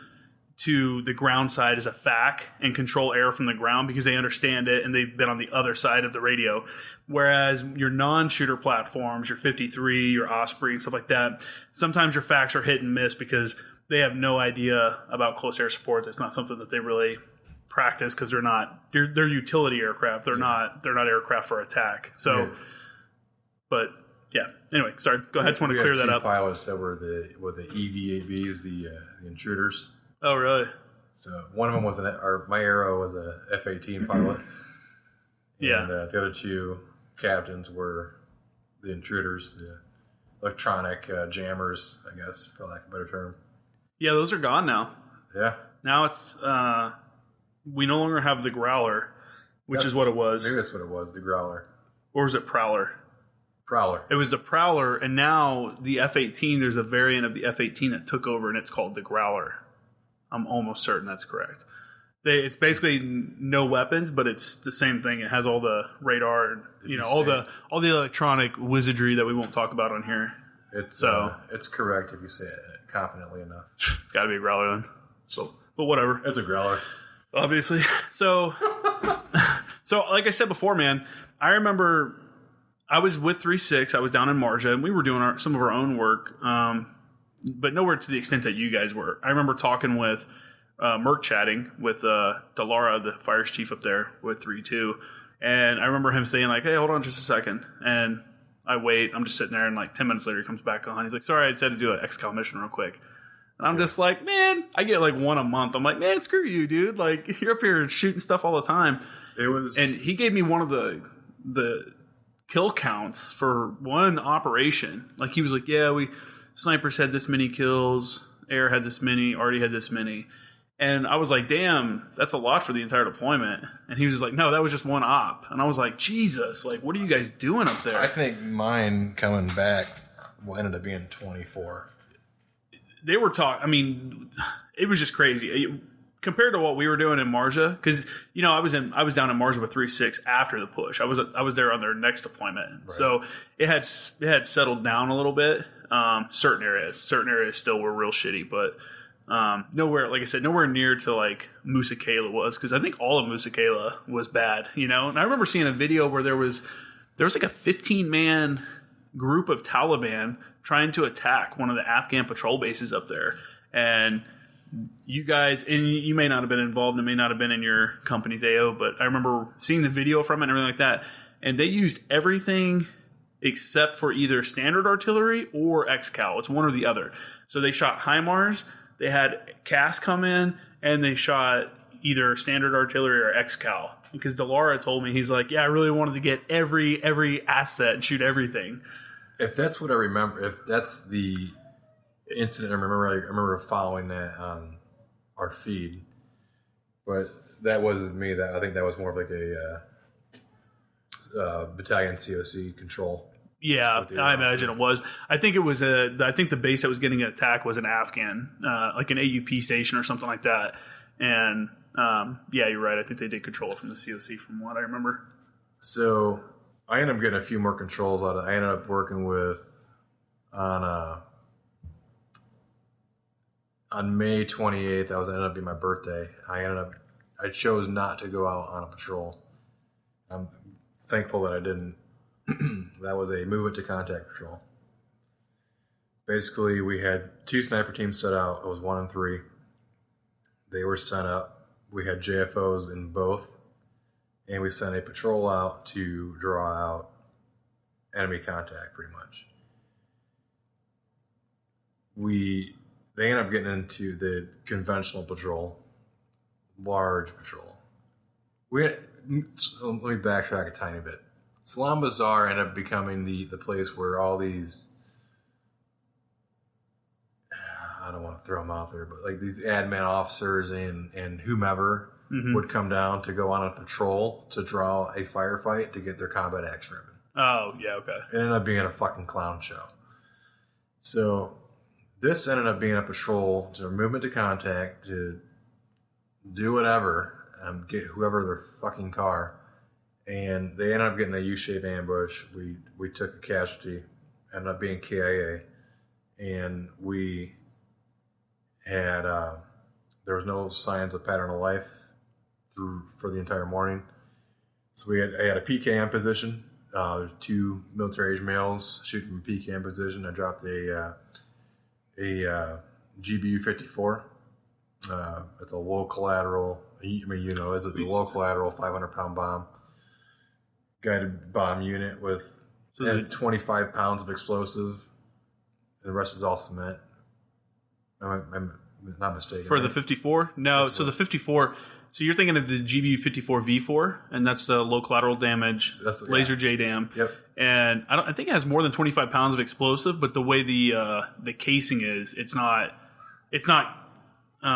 to the ground side as a FAC and control air from the ground because they understand it and they've been on the other side of the radio. Whereas your non-shooter platforms, your 53, your Osprey, stuff like that, sometimes your FACs are hit and miss because they have no idea about close air support. It's not something that they really practice because they're utility aircraft. They're not aircraft for attack. So, But yeah. Anyway, sorry. Go ahead. I just want to clear that up. Pilots that were the EVABs, the intruders. Oh, really? So one of them was my arrow was a F-18 pilot. Yeah. And the other two captains were the intruders, the electronic jammers, I guess, for lack of a better term. Yeah, those are gone now. Yeah. Now it's we no longer have the Growler, which is what it was. Maybe that's what it was, the Growler. Or was it Prowler? Prowler. It was the Prowler, and now the F-18, there's a variant of the F-18 that took over, and it's called the Growler. I'm almost certain that's correct. It's basically no weapons, but it's the same thing. It has all the radar and all the electronic wizardry that we won't talk about on here. It's correct if you say it confidently enough. It's got to be a growler then. So, but whatever. It's a growler. Obviously. So, like I said before, man, I remember I was with 3-6. I was down in Marja, and we were doing some of our own work, but nowhere to the extent that you guys were. I remember talking with Merck, chatting with Delara, the fire chief up there with 3-2, and I remember him saying, like, hey, hold on just a second. And I wait. I'm just sitting there, and like 10 minutes later, he comes back on. He's like, sorry, I just had to do an XCal mission real quick. And I'm just like, man, I get like one a month. I'm like, man, screw you, dude. Like, you're up here shooting stuff all the time. And he gave me one of the kill counts for one operation. Like, he was like, yeah, snipers had this many kills, air had this many, arty had this many. And I was like, damn, that's a lot for the entire deployment. And he was just like, no, that was just one op. And I was like, Jesus, like, what are you guys doing up there? I think mine coming back ended up being 24. They were talking, I mean, it was just crazy. Compared to what we were doing in Marja, because, you know, I was down in Marja with 3-6 after the push. I was there on their next deployment. Right. So it had settled down a little bit. Certain areas still were real shitty, but nowhere, like I said, nowhere near to like Musa Qala was, because I think all of Musa Qala was bad, you know. And I remember seeing a video where there was like a 15-man group of Taliban trying to attack one of the Afghan patrol bases up there, and you guys, and you may not have been involved, it may not have been in your company's AO, but I remember seeing the video from it and everything like that, and they used everything except for either standard artillery or XCal. It's one or the other. So they shot HIMARS, they had CAS come in, and they shot either standard artillery or XCal. Because Delara told me, he's like, yeah, I really wanted to get every asset and shoot everything. If that's what I remember, if that's the incident I remember following that on our feed, but that wasn't me. That I think that was more of like a battalion COC control. Yeah, I imagine it was. I think it was I think the base that was getting attacked was an Afghan, like an AUP station or something like that. And yeah, you're right. I think they did control it from the COC, from what I remember. So I ended up getting a few more controls out of it. I ended up working with on May 28th. That ended up being my birthday. I chose not to go out on a patrol. I'm thankful that I didn't. That was a movement to contact patrol. Basically, we had 2 sniper teams set out. It was 1 and 3. They were sent up. We had JFOs in both, and we sent a patrol out to draw out enemy contact, pretty much. They ended up getting into the conventional patrol, large patrol. Let me backtrack a tiny bit. Salam Bazaar ended up becoming the place where all these, I don't want to throw them out there, but like these admin officers and whomever would come down to go on a patrol to draw a firefight to get their combat action ribbon. Oh, yeah, okay. It ended up being a fucking clown show. So this ended up being a patrol to movement to contact, to do whatever, get whoever their fucking car. And they ended up getting a U-shaped ambush. We took a casualty, ended up being KIA, and we had there was no signs of pattern of life for the entire morning. So I had a PKM position. There's 2 military-age males shooting from PKM position. I dropped a GBU-54. It's a low collateral. I mean, you know, it's a low collateral 500-pound bomb. Guided bomb unit with 25 pounds of explosive. The rest is all cement. I'm not mistaken. For the 54? No, so the 54... So you're thinking of the GBU-54 V4, and that's the low collateral damage, laser JDAM. Yep. And I think it has more than 25 pounds of explosive, but the way the casing is, it's not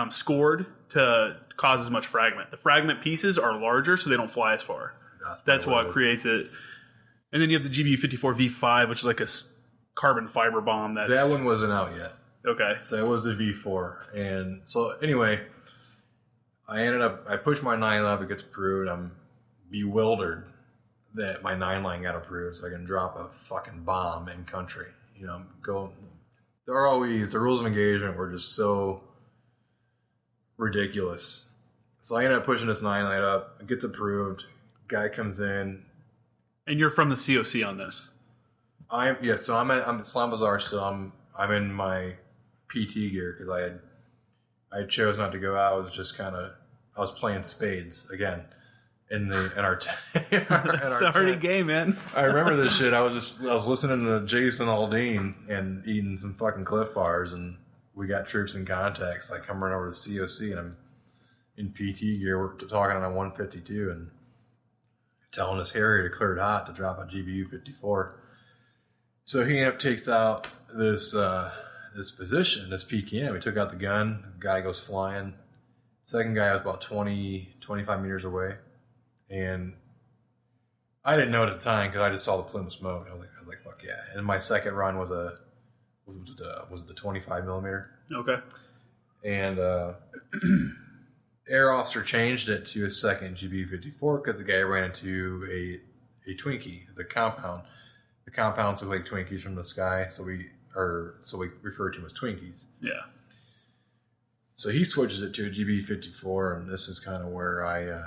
scored to cause as much fragment. The fragment pieces are larger, so they don't fly as far. That's what creates it. And then you have the GBU-54 V5, which is like a carbon fiber bomb. That one wasn't out yet. Okay. So it was the V4. And so anyway, I pushed my 9 up, it gets approved. I'm bewildered that my 9 line got approved so I can drop a fucking bomb in country. The ROEs, the rules of engagement were just so ridiculous. So I ended up pushing this 9-light up. It gets approved. Guy comes in. And you're from the COC on this? I'm at Islam Bazaar still. I'm in my PT gear because I chose not to go out. I was just I was playing spades again in our tent. Game, man. I remember this shit. I was listening to Jason Aldean and eating some fucking Cliff Bars, and we got troops in contacts. Like I'm running over to the COC and I'm in PT gear. We're talking on a 152 and telling this Harrier to clear it hot to drop a GBU 54. So he takes out this position, this PKM. He took out the gun. The guy goes flying. Second guy was about 20, 25 meters away. And I didn't know it at the time because I just saw the plume of smoke. I was like, fuck yeah. And my second run was the 25 millimeter. Okay. And air officer changed it to a second GBU-54 because the guy ran into a Twinkie, the compound. The compounds look like Twinkies from the sky, so we refer to them as Twinkies. Yeah. So he switches it to a GBU-54, and this is kind of where I'll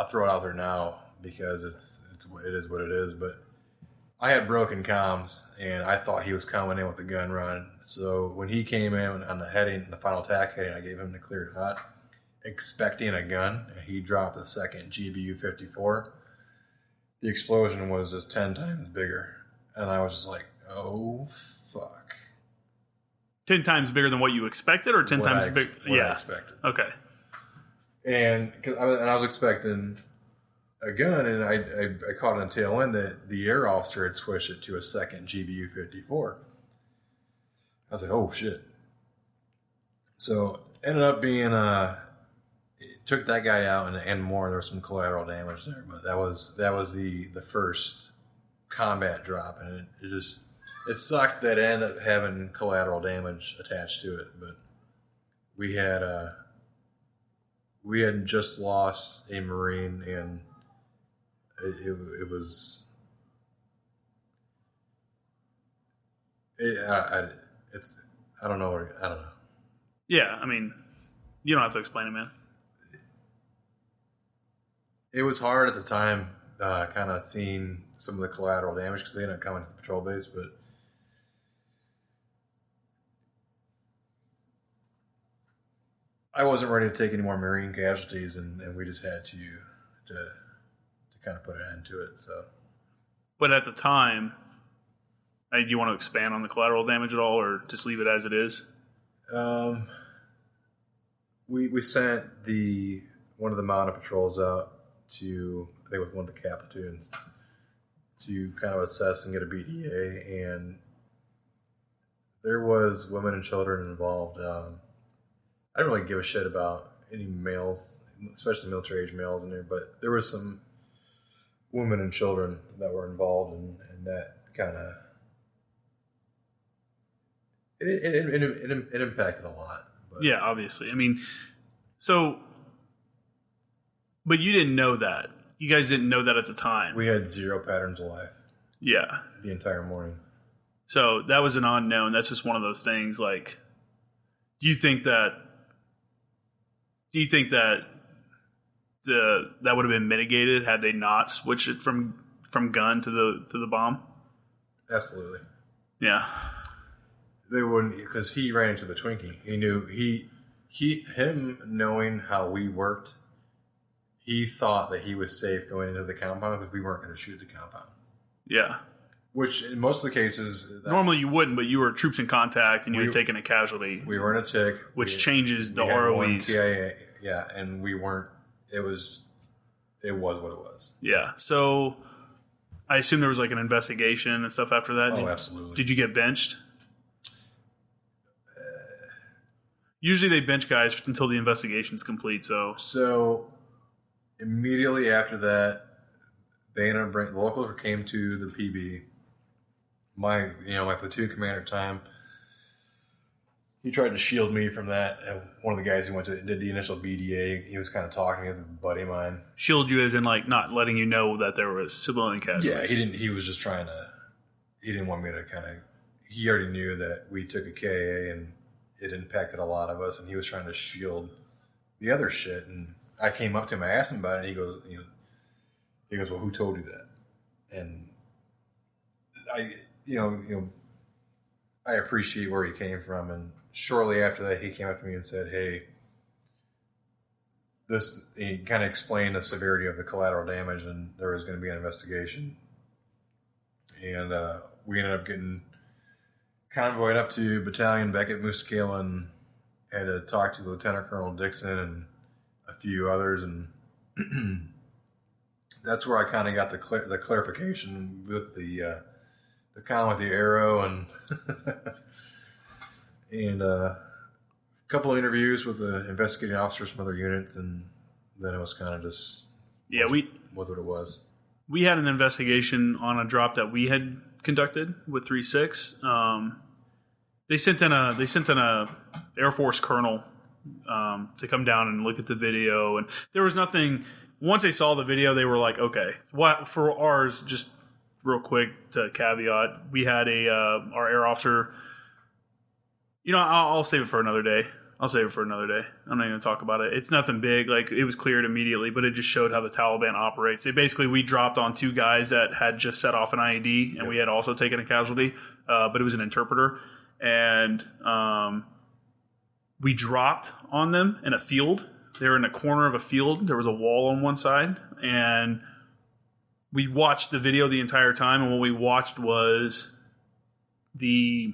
throw it out there now because it is what it is. But I had broken comms, and I thought he was coming in with a gun run. So when he came in on the final attack heading, I gave him the cleared hot, expecting a gun, and he dropped the second GBU-54. The explosion was just 10 times bigger, and I was just like, oh fuck. 10 times bigger than what you expected, or 10 times bigger? I expected. Okay. And I was expecting a gun, and I caught on the tail end that the air officer had switched it to a second GBU-54. I was like, oh shit. So ended up being it took that guy out and more. There was some collateral damage there, but that was the first combat drop, and it sucked that it ended up having collateral damage attached to it. But we had just lost a Marine, and it was I don't know. Yeah, I mean, you don't have to explain it, man. It was hard at the time, kind of seeing some of the collateral damage because they ended up coming to the patrol base, but I wasn't ready to take any more Marine casualties, and we just had to kind of put an end to it. So, but at the time, do you want to expand on the collateral damage at all, or just leave it as it is? We sent one of the mounted patrols out to, I think it was one of the cap platoons, to kind of assess and get a BDA, and there was women and children involved. I didn't really give a shit about any males, especially military age males in there, but there was some women and children that were involved, and that kind of it impacted a lot. But. Yeah, obviously. I mean, but you didn't know that. You guys didn't know that at the time. We had zero patterns of life. Yeah. The entire morning. So that was an unknown. That's just one of those things. Like, do you think that that would have been mitigated had they not switched it from gun to the bomb? Absolutely. Yeah. They wouldn't, because he ran into the Twinkie. He knew him knowing how we worked. He thought that he was safe going into the compound because we weren't going to shoot the compound. Yeah. Which in most of the cases, normally you wouldn't, but you were troops in contact and you had taken a casualty. We were in a TIC, which changes the ROEs. Yeah, and we weren't. It was what it was. Yeah. So I assume there was like an investigation and stuff after that. Oh, absolutely. Did you get benched? Usually they bench guys until the investigation's complete. So immediately after that, they ended up the locals came to the PB. My platoon commander at the time he tried to shield me from that. And one of the guys who did the initial BDA, he was kind of talking to me as a buddy of mine. Shield you as in like not letting you know that there was civilian casualties. Yeah, he didn't. He was just trying to. He didn't want me to kind of. He already knew that we took a KA and it impacted a lot of us, and he was trying to shield the other shit. And I came up to him, I asked him about it, and he goes, well, who told you that? And I appreciate where he came from. And shortly after that, he came up to me and said, hey, he kind of explained the severity of the collateral damage, and there was going to be an investigation. And we ended up getting convoyed up to Battalion back at Musa Qala and had to talk to Lieutenant Colonel Dixon and a few others. And that's where I kind of got the clarification with the con with the arrow and and a couple of interviews with the investigating officers from other units, and then it was kind of just was what it was. We had an investigation on a drop that we had conducted with 3-6. They sent in a Air Force colonel to come down and look at the video, and there was nothing. Once they saw the video, they were like, okay. What for ours? Just real quick to caveat, we had our air officer. I'll save it for another day. I'm not going to talk about it. It's nothing big. Like, it was cleared immediately, but it just showed how the Taliban operates. We dropped on 2 guys that had just set off an IED, and we had also taken a casualty, but it was an interpreter. And we dropped on them in a field. They were in a corner of a field. There was a wall on one side, and we watched the video the entire time. And what we watched was the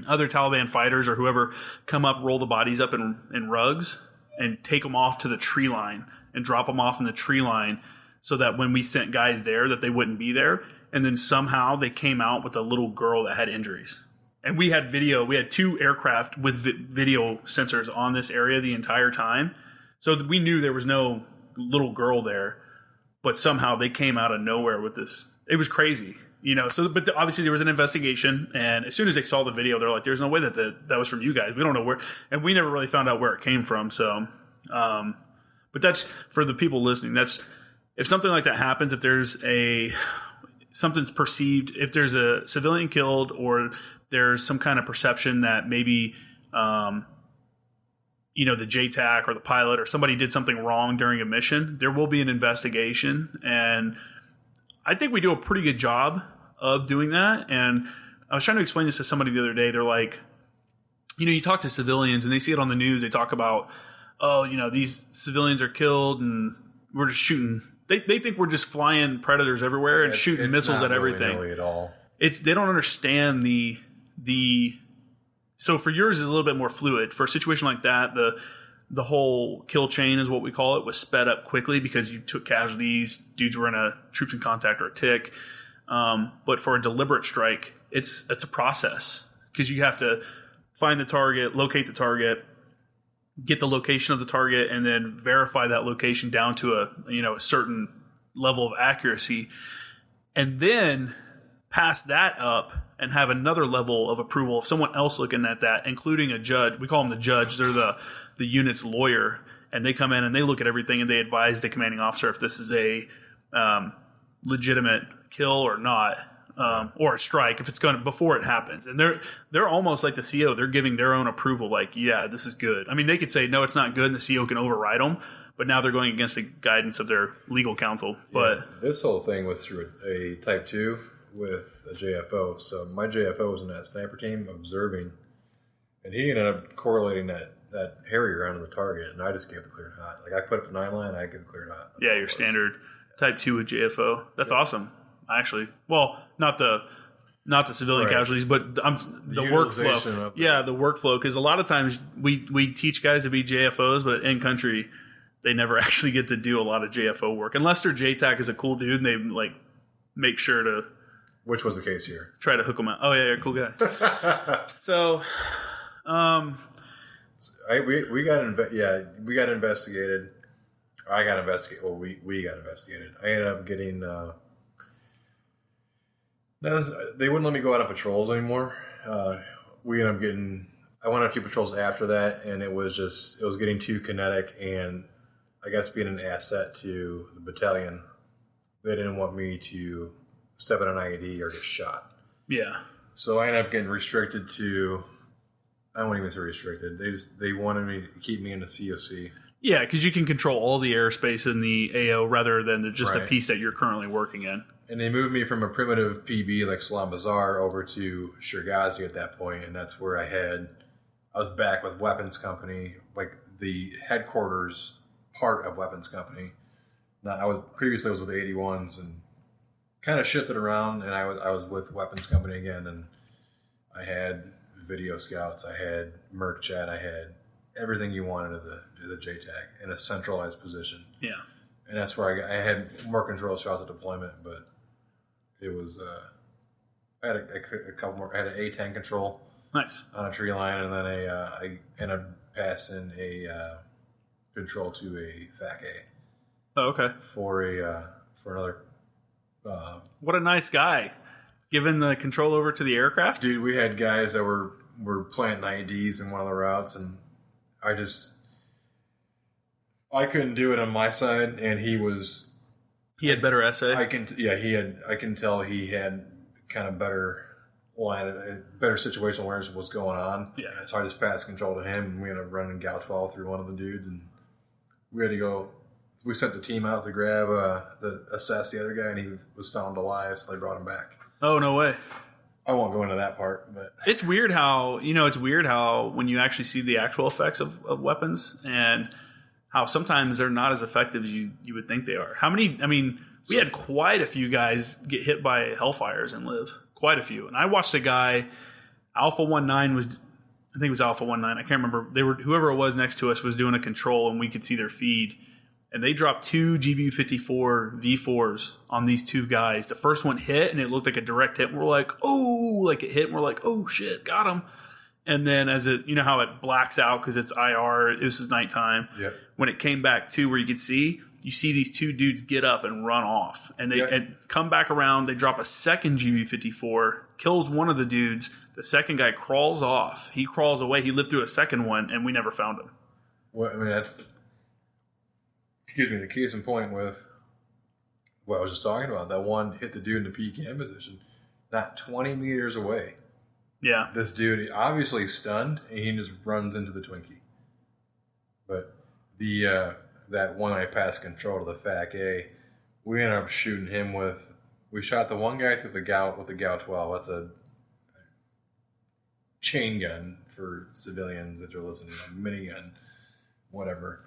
other Taliban fighters or whoever come up, roll the bodies up in rugs, and take them off to the tree line and drop them off in the tree line so that when we sent guys there that they wouldn't be there. And then somehow they came out with a little girl that had injuries. And we had video. We had 2 aircraft with video sensors on this area the entire time. So we knew there was no little girl there. But somehow they came out of nowhere with this. It was crazy. But obviously there was an investigation, and as soon as they saw the video, they're like, "There's no way that was from you guys. We don't know where," and we never really found out where it came from. So, but that's for the people listening. That's if something like that happens, if there's something's perceived, if there's a civilian killed, or there's some kind of perception that maybe, the JTAC or the pilot or somebody did something wrong during a mission, there will be an investigation, and I think we do a pretty good job of doing that. And I was trying to explain this to somebody the other day. They're like, you talk to civilians and they see it on the news. They talk about, these civilians are killed and we're just shooting. They think we're just flying predators everywhere and shooting missiles at everything. Really at all. They don't understand the. So for yours is a little bit more fluid. For a situation like that, the whole kill chain is what we call it, was sped up quickly because you took casualties, dudes were in a troops in contact or a tick. But for a deliberate strike, it's a process because you have to find the target, locate the target, get the location of the target, and then verify that location down to a certain level of accuracy, and then pass that up and have another level of approval of someone else looking at that, including a judge. We call them the judge. They're the unit's lawyer, and they come in and they look at everything and they advise the commanding officer if this is a legitimate kill or not, or a strike if it's going before it happens. And they're almost like the CO. They're giving their own approval, like, yeah, this is good. I mean, they could say no, it's not good, and the CO can override them. But now they're going against the guidance of their legal counsel. But this whole thing was through a Type 2 with a JFO. So my JFO was in that sniper team observing, and he ended up correlating that Harrier onto the target, and I just gave the cleared hot. Like, I put up the 9 line, I give the cleared hot. Yeah, your standard Type 2 with JFO. That's awesome, actually. Well, not the civilian casualties, but the workflow. Yeah, the workflow, because a lot of times we teach guys to be JFOs, but in country, they never actually get to do a lot of JFO work. Unless their JTAC is a cool dude, and they, like, make sure to... Which was the case here. Try to hook them out. Oh, yeah, cool guy. So... we got investigated. I got investigated. Well, we got investigated. I ended up getting. They wouldn't let me go out on patrols anymore. We ended up getting I went on a few patrols after that, and it was getting too kinetic, and I guess being an asset to the battalion, they didn't want me to step in an IED or get shot. Yeah. So I ended up getting restricted to, I won't even say restricted. They wanted me to keep me in the COC. Yeah, because you can control all the airspace in the AO rather than just a piece that you're currently working in. And they moved me from a primitive PB like Salam Bazaar over to Shergazi at that point, and that's where I was back with Weapons Company, like the headquarters part of Weapons Company. Now, I was with the 81s and kind of shifted around, and I was with Weapons Company again, and I had video scouts, I had Merc Chat, I had everything you wanted as a JTAC in a centralized position. Yeah. And that's where I had more control throughout the deployment, but it was I had a couple more. I had an A10 control. Nice. On a tree line, and then I ended up passing a control to a FAC A. Oh, okay. For another. What a nice guy, giving the control over to the aircraft. Dude, we had guys that were planting IEDs in one of the routes, and I couldn't do it on my side, and he had better essay. I can tell he had kind of better situational awareness of what's going on. Yeah. So I just passed control to him, and we ended up running Gal 12 through one of the dudes, and we had to go. We sent the team out to grab assess the other guy, and he was found alive, so they brought him back. Oh, no way. I won't go into that part, but it's weird how when you actually see the actual effects of weapons and how sometimes they're not as effective as you would think they are. We had quite a few guys get hit by hellfires and live. Quite a few. And I watched a guy, Alpha 19 was, I think it was Alpha 19, I can't remember. Whoever it was next to us was doing a control, and we could see their feed. And they dropped 2 GBU-54 V4s on these two guys. The first one hit, and it looked like a direct hit. And we're like, oh, like it hit. And we're like, oh, shit, got him. And then as it, you know how it blacks out because it's IR, it was nighttime. Yep. When it came back to where you see these two dudes get up and run off. And they and come back around. They drop a second GBU-54, kills one of the dudes. The second guy crawls off. He crawls away. He lived through a second one, and we never found him. Well, I mean, that's... Excuse me, the case in point with what I was just talking about. That one hit the dude in the PCAM position, not 20 meters away. Yeah. This dude obviously stunned, and he just runs into the Twinkie. But that one I passed control to the FAC A, we ended up shooting him with... We shot the one guy through the Gal with the Gal 12. That's a chain gun for civilians that are listening. A minigun, whatever.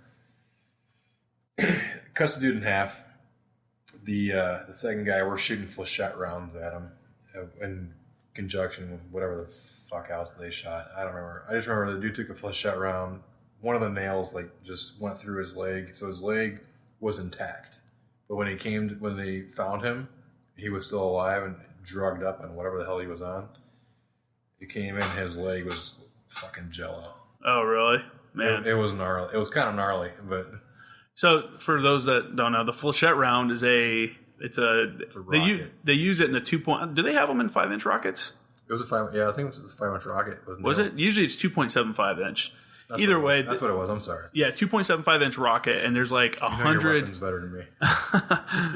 Cuts the dude in half. The second guy, we're shooting flechette rounds at him in conjunction with whatever the fuck else they shot. I don't remember. I just remember the dude took a flechette round. One of the nails just went through his leg, so his leg was intact. But when they found him, he was still alive and drugged up on whatever the hell he was on. He came in, his leg was fucking jello. Oh, really? Man. It was gnarly. It was kind of gnarly, but... So, for those that don't know, the flechette round is a rocket. They use it in the 2. Do they have them in 5-inch rockets? It was a 5. Yeah, I think it was a 5-inch rocket. Was it? Usually it's 2.75 inch. Either way, that's what it was. I'm sorry. Yeah, 2.75 inch rocket, and there's like 100. Your weapon's better than me.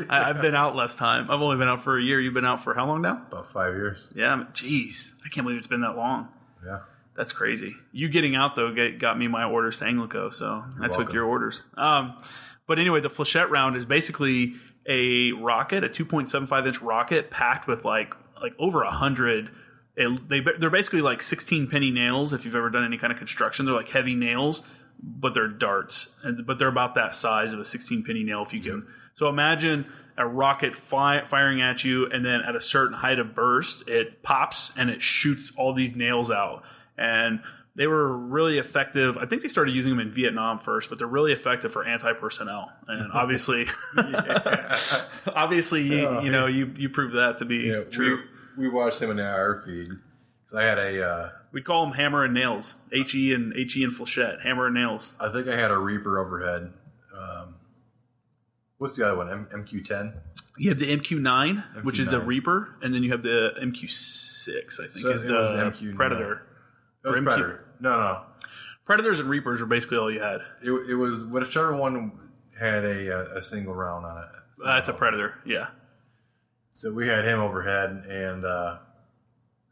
I've been out less time. I've only been out for a year. You've been out for how long now? About 5 years. Yeah, jeez, I can't believe it's been that long. Yeah. That's crazy. You getting out, though, got me my orders to Anglico, so I took your orders. But anyway, the flechette round is basically a rocket, a 2.75-inch rocket packed with like over 100. They're basically like 16 penny nails, if you've ever done any kind of construction. They're like heavy nails, but they're darts. But they're about that size of a 16 penny nail if you can. So imagine a rocket firing at you, and then at a certain height of burst, it pops and it shoots all these nails out. And they were really effective. I think they started using them in Vietnam first, but they're really effective for anti-personnel. And obviously, you proved that to be true. We watched him in our feed. So I had we call them hammer and nails, HE and flechette, hammer and nails. I think I had a Reaper overhead. What's the other one? MQ-10? You have the MQ-9, which is the Reaper, and then you have the MQ-6, I think, is the Predator. Predator. No. Predators and Reapers were basically all you had. It was whichever one had a single round on it. So, That's a Predator, yeah. So we had him overhead, and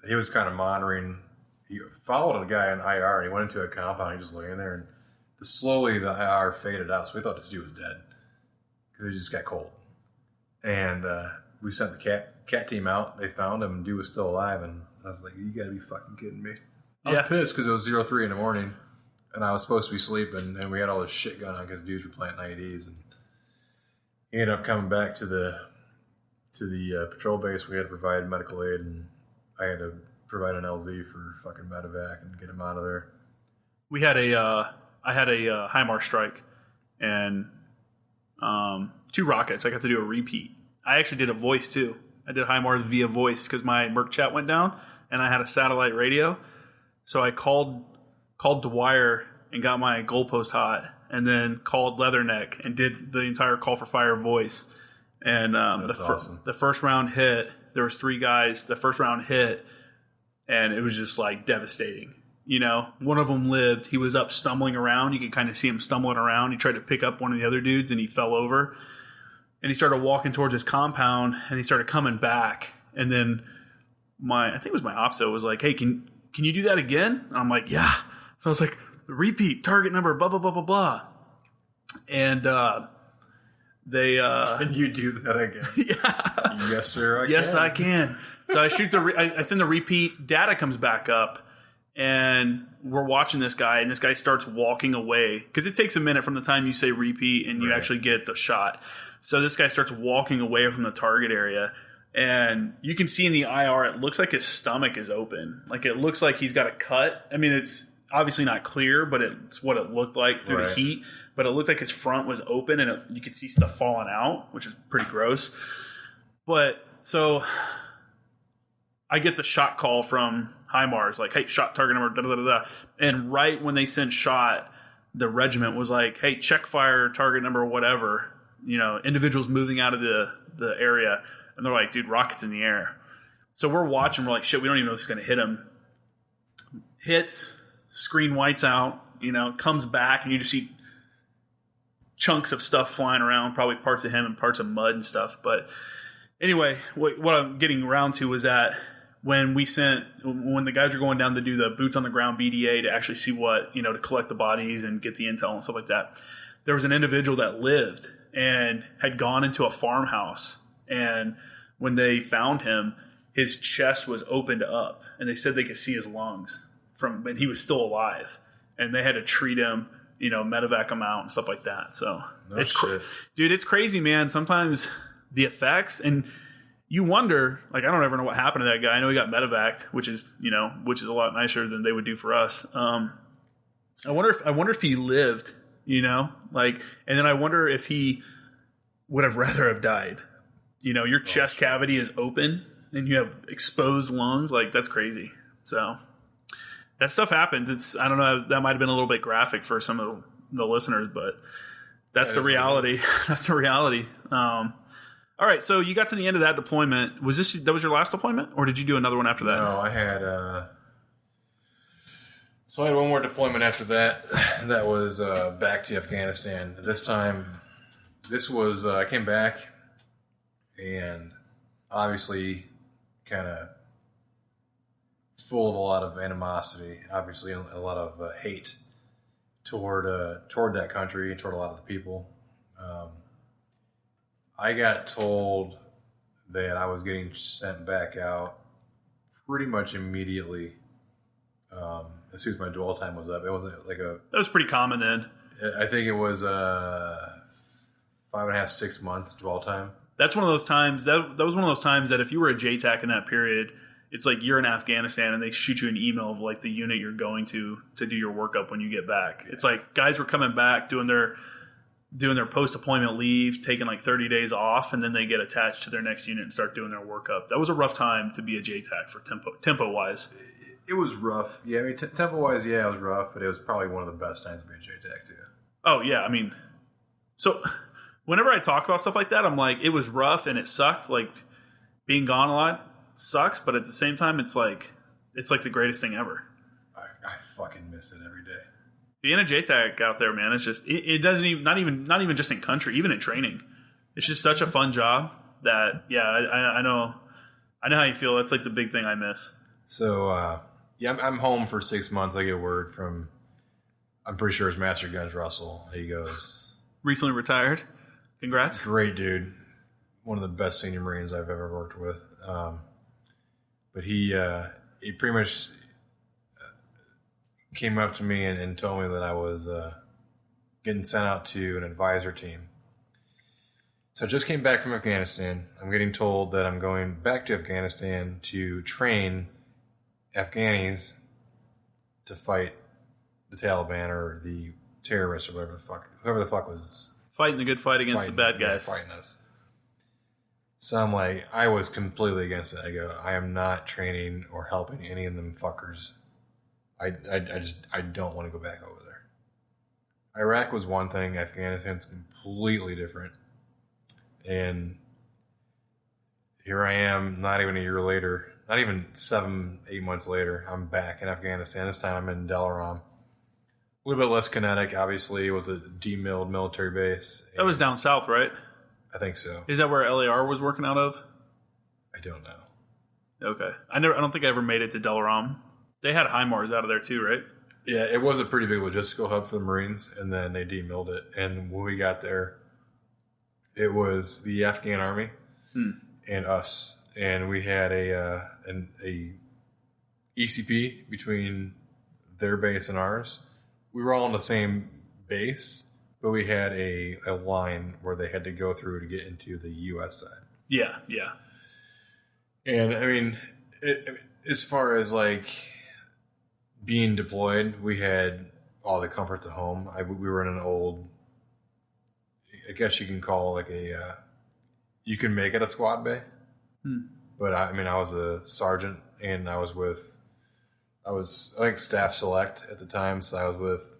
he was kind of monitoring. He followed a guy in IR, and he went into a compound. He just laying there, and slowly the IR faded out. So we thought this dude was dead because he just got cold. And we sent the cat team out. They found him, and dude was still alive. And I was like, "You got to be fucking kidding me!" I was pissed because it was 03 in the morning, and I was supposed to be sleeping, and we had all this shit going on because dudes were planting IEDs, and he ended up coming back to the patrol base. We had to provide medical aid, and I had to provide an LZ for fucking medevac and get him out of there. We had I had a HIMARS strike and 2 rockets. I got to do a repeat. I actually did a voice too. I did HIMARS via voice because my Merc chat went down, and I had a satellite radio. So I called Dwyer and got my goalpost hot, and then called Leatherneck and did the entire call for fire voice. And awesome. The first round hit. There was 3 guys. The first round hit, and it was just like devastating. You know, one of them lived. He was up stumbling around. You could kind of see him stumbling around. He tried to pick up one of the other dudes, and he fell over. And he started walking towards his compound, and he started coming back. And then I think it was my opso was like, "Hey, can you do that again?" And I'm like, "Yeah." So I was like, "Repeat target number, blah blah blah blah blah." And they can you do that again? Yeah. Yes, sir. I can. So I shoot I send the repeat. Data comes back up, and we're watching this guy, and this guy starts walking away because it takes a minute from the time you say repeat and you actually get the shot. So this guy starts walking away from the target area, and you can see in the IR it looks like his stomach is open. Like it looks like he's got a cut. I mean, it's obviously not clear, but it's what it looked like through the heat. But it looked like his front was open, and you could see stuff falling out, which is pretty gross. But so I get the shot call from HIMARS, like, "Hey, shot target number, da da da da." And right when they sent shot, the regiment was like, "Hey, check fire target number, whatever." You know, individuals moving out of the area, and they're like, "Dude, rockets in the air." So we're watching. We're like, "Shit, we don't even know if it's going to hit him." Hits, screen whites out. You know, comes back, and you just see chunks of stuff flying around, probably parts of him and parts of mud and stuff. But anyway, what I'm getting around to was that when the guys were going down to do the boots on the ground BDA to actually see to collect the bodies and get the intel and stuff like that, there was an individual that lived and had gone into a farmhouse. And when they found him, his chest was opened up, and they said they could see his lungs and he was still alive. And they had to treat him, medevac him out and stuff like that. So dude, it's crazy, man. Sometimes the effects, and you wonder, like, I don't ever know what happened to that guy. I know he got medevaced, which is a lot nicer than they would do for us. I wonder if he lived, and then I wonder if he would have rather have died. Your chest cavity is open and you have exposed lungs. Like, that's crazy. So that stuff happens. I don't know, that might have been a little bit graphic for some of the listeners, but that's the reality. That's the reality. All right, so you got to the end of that deployment. That was your last deployment, or did you do another one after that? No, I had so I had one more deployment after that. That was back to Afghanistan. This time, I came back, and obviously kind of full of a lot of animosity, obviously a lot of hate toward that country, toward a lot of the people. I got told that I was getting sent back out pretty much immediately as soon as my dwell time was up. It wasn't like that was pretty common then. I think it was 5.5, 6 months dwell time. That's one of those times that was one of those times that if you were a JTAC in that period, it's like you're in Afghanistan and they shoot you an email of like the unit you're going to do your workup when you get back. It's like guys were coming back doing their post-deployment leave, taking like 30 days off, and then they get attached to their next unit and start doing their workup. That was a rough time to be a JTAC for tempo-wise. It was rough. Yeah, I mean, tempo-wise, yeah, it was rough, but it was probably one of the best times to be a JTAC, too. Oh, yeah, I mean, so whenever I talk about stuff like that, I'm like, it was rough and it sucked. Like, being gone a lot sucks, but at the same time, it's like the greatest thing ever. I fucking miss it every day. Being a JTAC out there, man, it's just it doesn't even not even just in country, even in training. It's just such a fun job that I know how you feel. That's like the big thing I miss. So I'm home for 6 months. I get word from, I'm pretty sure it's Master Guns Russell. He goes, recently retired. Congrats. Great dude. One of the best senior Marines I've ever worked with. But he pretty much came up to me and told me that I was getting sent out to an advisor team. So I just came back from Afghanistan. I'm getting told that I'm going back to Afghanistan to train Afghanis to fight the Taliban or the terrorists or whoever the fuck was fighting the good fight against the bad guys. Fighting us. So I'm like, I was completely against it. I go, I am not training or helping any of them fuckers. I don't want to go back over there. Iraq was one thing. Afghanistan's completely different. And here I am, not even a year later, not even 7-8 months later, I'm back in Afghanistan. This time I'm in Dalaram. A little bit less kinetic, obviously. It was a demilled military base. That was down south, right? I think so. Is that where LAR was working out of? I don't know. Okay. I don't think I ever made it to Dalaram. They had HIMARS out of there too, right? Yeah, it was a pretty big logistical hub for the Marines, and then they demilled it. And when we got there, it was the Afghan army and us, and we had a ECP between their base and ours. We were all on the same base, but we had a line where they had to go through to get into the U.S. side. Yeah, yeah. And I mean, as far as like being deployed, we had all the comforts at home. We were in an old, I guess you can call like you can make it a squad bay. But I was a sergeant, and I think staff select at the time, so I was with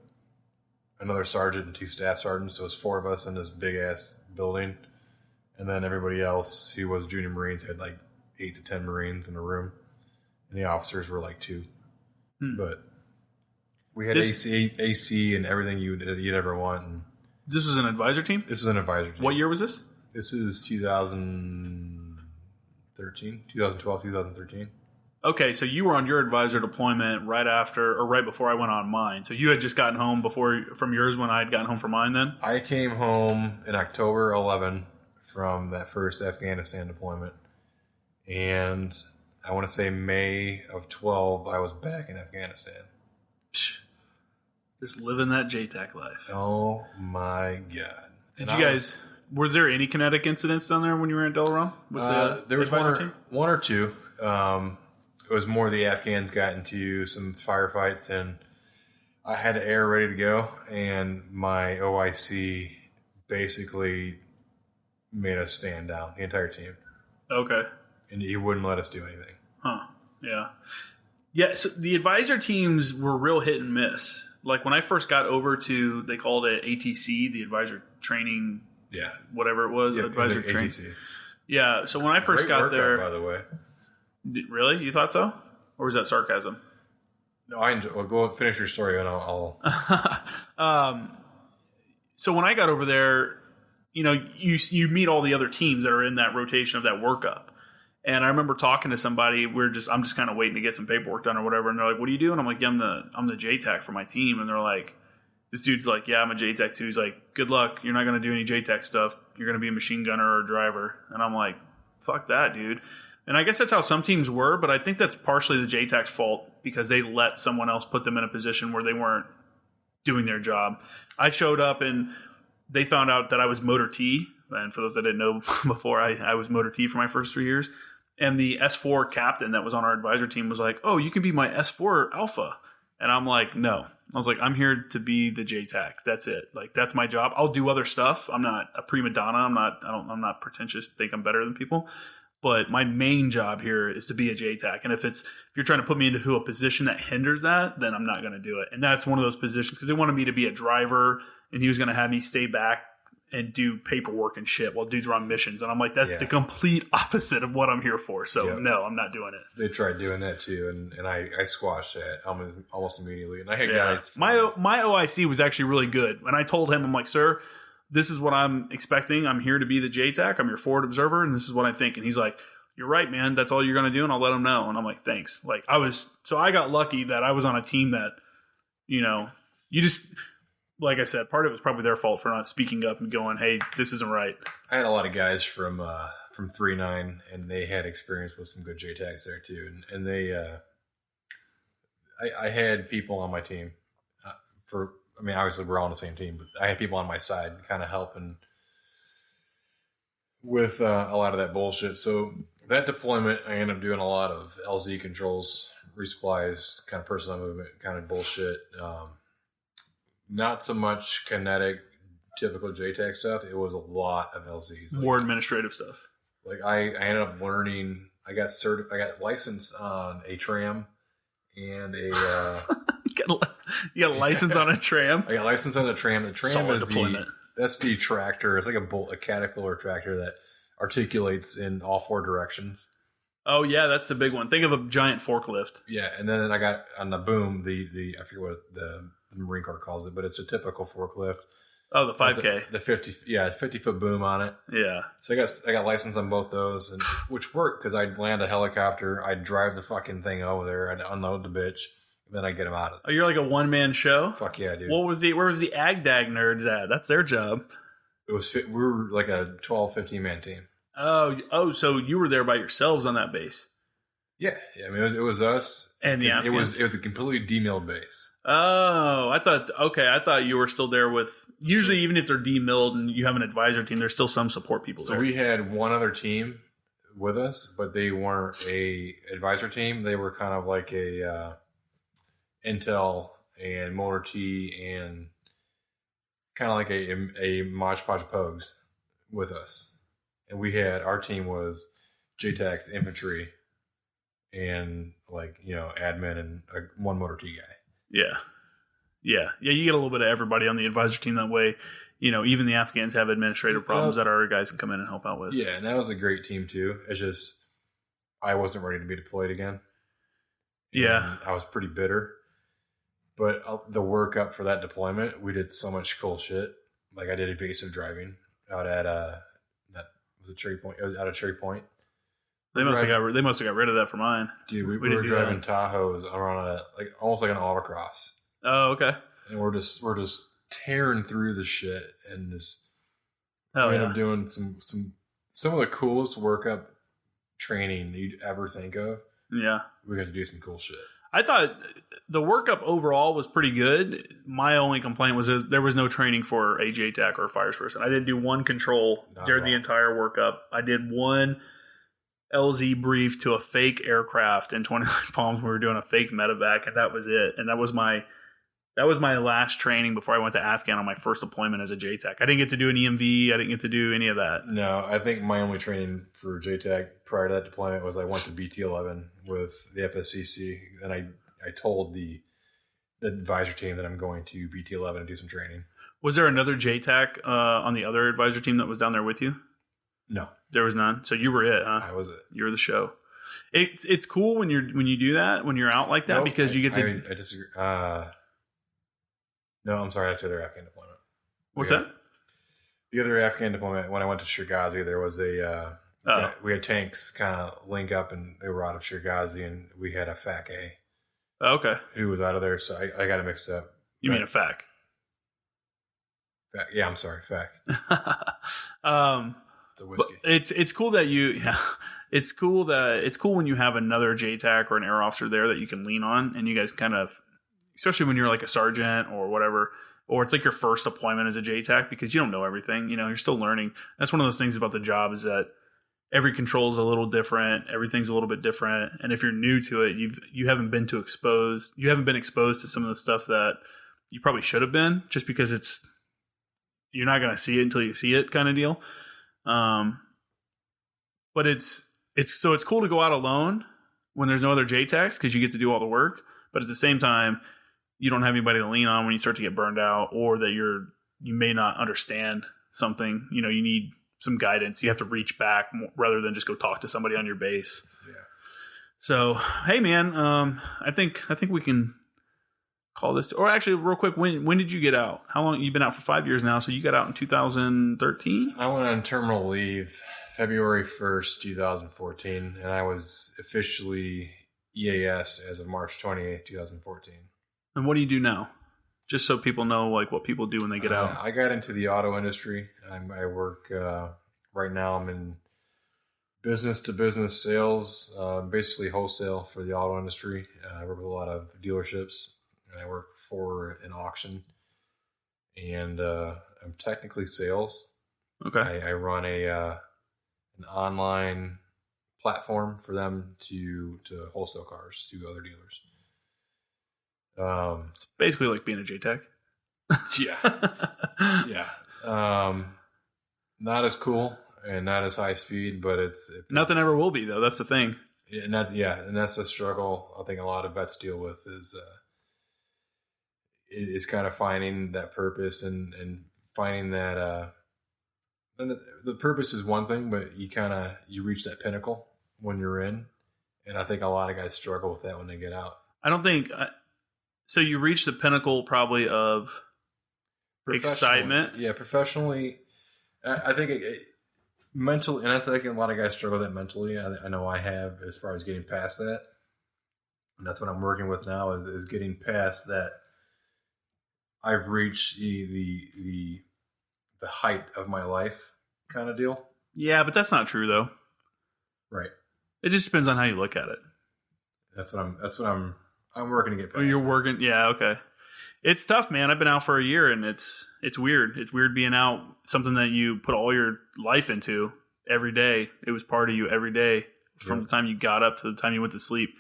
another sergeant and 2 staff sergeants, so it was 4 of us in this big ass building, and then everybody else who was junior Marines had like 8 to 10 Marines in a room, and the officers were like 2. But we had AC and everything you'd ever want. And this was an advisor team? This is an advisor team. What year was this? This is 2012, 2013. Okay, so you were on your advisor deployment right before I went on mine. So you had just gotten home from yours when I had gotten home from mine then? I came home in October 11 from that first Afghanistan deployment. And I want to say May of 12, I was back in Afghanistan. Just living that JTAC life. Oh my God. Did you guys, were there any kinetic incidents down there when you were in Dalaram? There was one or two. It was more the Afghans got into some firefights, and I had air ready to go, and my OIC basically made us stand down, the entire team. Okay. And he wouldn't let us do anything. Huh. Yeah. Yeah, so the advisor teams were real hit and miss. Like when I first got over to, they called it ATC, the advisor training, whatever it was, advisor training. ATC. Yeah, so when I first got there, by the way. Really? You thought so? Or was that sarcasm? No, I enjoy. Well, go finish your story, and I'll. So when I got over there, you meet all the other teams that are in that rotation of that workup. And I remember talking to somebody. I'm just kind of waiting to get some paperwork done or whatever. And they're like, "What are you doing?" I'm like, "Yeah, I'm the JTAC for my team." And they're like, "This dude's like, yeah, I'm a JTAC too." He's like, "Good luck. You're not going to do any JTAC stuff. You're going to be a machine gunner or a driver." And I'm like, "Fuck that, dude." And I guess that's how some teams were, but I think that's partially the JTAC's fault because they let someone else put them in a position where they weren't doing their job. I showed up and they found out that I was motor T. And for those that didn't know before, I was motor T for my first 3 years. And the S4 captain that was on our advisor team was like, "Oh, you can be my S4 alpha." And I'm like, "No." I was like, "I'm here to be the JTAC. That's it. Like, that's my job. I'll do other stuff. I'm not a prima donna. I'm not pretentious, think I'm better than people. But my main job here is to be a JTAC. And if you're trying to put me into a position that hinders that, then I'm not going to do it." And that's one of those positions because they wanted me to be a driver, and he was going to have me stay back and do paperwork and shit while dudes are on missions. And I'm like, that's Yeah. the complete opposite of what I'm here for. So no, I'm not doing it. They tried doing that too, and I squashed that almost immediately. And I had guys. My OIC was actually really good. And I told him, I'm like, sir, this is what I'm expecting. I'm here to be the JTAC. I'm your forward observer, and this is what I think. And he's like, you're right, man. That's all you're going to do, and I'll let him know. And I'm like, thanks. Like I got lucky that I was on a team that, you just, like I said, part of it was probably their fault for not speaking up and going, hey, this isn't right. I had a lot of guys from 3-9, and they had experience with some good JTACs there too. And they, I had people on my team obviously we're all on the same team, but I had people on my side kind of helping with a lot of that bullshit. So that deployment, I ended up doing a lot of LZ controls, resupplies, kind of personnel movement, kind of bullshit. Not so much kinetic, typical JTAC stuff. It was a lot of LZs. More administrative stuff. Like I ended up learning. I got licensed on a tram and a. You got a license on a tram. I got licensed on a tram. The tram Solid is deployment. that's the tractor. It's like a Caterpillar tractor that articulates in all four directions. Oh yeah, that's the big one. Think of a giant forklift. Yeah, and then I got on the boom I forget what the Marine Corps calls it, but it's a typical forklift. Oh, the 5K. The 50-foot boom on it. Yeah. So I got licensed on both those, and which worked because I'd land a helicopter, I'd drive the fucking thing over there, I'd unload the bitch, and then I'd get them out of it. Oh, you're like a one-man show? Fuck yeah, dude. Where was the AgDag nerds at? That's their job. We were like a 12, 15-man team. Oh, so you were there by yourselves on that base? Yeah. I mean, it was us. And the Afghans? It was a completely demilled base. Oh, I thought you were still there with, usually even if they're demilled and you have an advisor team, there's still some support people there. So we had one other team with us, but they weren't a advisor team. They were kind of like a Intel and Motor T and kind of like a Mod Podge Pogues with us. And our team was JTAC's infantry and admin and one Motor T guy. Yeah. You get a little bit of everybody on the advisor team that way. Even the Afghans have administrative problems that our guys can come in and help out with. Yeah, and that was a great team too. It's just I wasn't ready to be deployed again. Yeah. And I was pretty bitter. But the work up for that deployment, we did so much cool shit. Like I did evasive driving out at Cherry Point. It was out of Cherry Point. They must have got rid of that for mine. Dude, we were driving Tahoes around almost like an autocross. Oh, okay. And we're just tearing through the shit and just ended up doing some of the coolest workup training you'd ever think of. Yeah. We got to do some cool shit. I thought the workup overall was pretty good. My only complaint was there was no training for a JTAC or a fires person. I did do one control during the entire workup. I did one LZ brief to a fake aircraft in 29 Palms. We were doing a fake medevac, and that was it. And that was my last training before I went to Afghan on my first deployment as a JTAC. I didn't get to do an EMV. I didn't get to do any of that. No, I think my only training for JTAC prior to that deployment was I went to BT-11 with the FSCC, and I told the advisor team that I'm going to BT-11 and do some training. Was there another JTAC on the other advisor team that was down there with you? No. There was none. So you were it, huh? I was it. You were the show. It's cool when you do that, when you're out like that, because you get to... I disagree. No, I'm sorry. That's the other Afghan deployment. What's that? The other Afghan deployment, when I went to Shirgazi, there was we had tanks kind of link up, and they were out of Shirgazi, and we had a FAC A. Okay. Who was out of there, so I got it mixed up. You mean a FAC? Yeah, I'm sorry, FAC. It's the whiskey. It's cool that it's cool when you have another JTAC or an air officer there that you can lean on, and you guys kind of, especially when you're like a sergeant or whatever, or it's like your first deployment as a JTAC, because you don't know everything. You're still learning. That's one of those things about the job, is that every control is a little different. Everything's a little bit different. And if you're new to it, you haven't been exposed to some of the stuff that you probably should have been, just because you're not going to see it until you see it, kind of deal. But it's cool to go out alone when there's no other JTACs, because you get to do all the work. But at the same time, you don't have anybody to lean on when you start to get burned out, or that you may not understand something, you need some guidance. You have to reach back rather than just go talk to somebody on your base. Yeah. So, hey man, I think we can call this, or actually real quick, when did you get out? How long? You've been out for 5 years now, so you got out in 2013? I went on terminal leave February 1st, 2014, and I was officially EAS as of March 28th, 2014. And what do you do now? Just so people know, like, what people do when they get out. I got into the auto industry. I work, right now I'm in business-to-business sales, basically wholesale for the auto industry. I work with a lot of dealerships, and I work for an auction. And I'm technically sales. Okay. I run an online platform for them to wholesale cars to other dealers. It's basically like being a JTAC. Yeah. Yeah. Not as cool and not as high speed, but nothing ever will be though. That's the thing. And that's a struggle I think a lot of vets deal with is kind of finding that purpose and finding that and the purpose is one thing, but you reach that pinnacle when you're in, and I think a lot of guys struggle with that when they get out. I don't think so. You reach the pinnacle probably of excitement. Yeah, professionally, I think mentally, and I think a lot of guys struggle with that mentally. I know I have, as far as getting past that, and that's what I'm working with now is getting past that. I've reached the height of my life kind of deal. Yeah, but that's not true though. Right. It just depends on how you look at it. That's what I'm working to get past. Oh, you're working. Yeah. Okay. It's tough, man. I've been out for a year and it's weird. It's weird being out, something that you put all your life into every day. It was part of you every day from the time you got up to the time you went to sleep.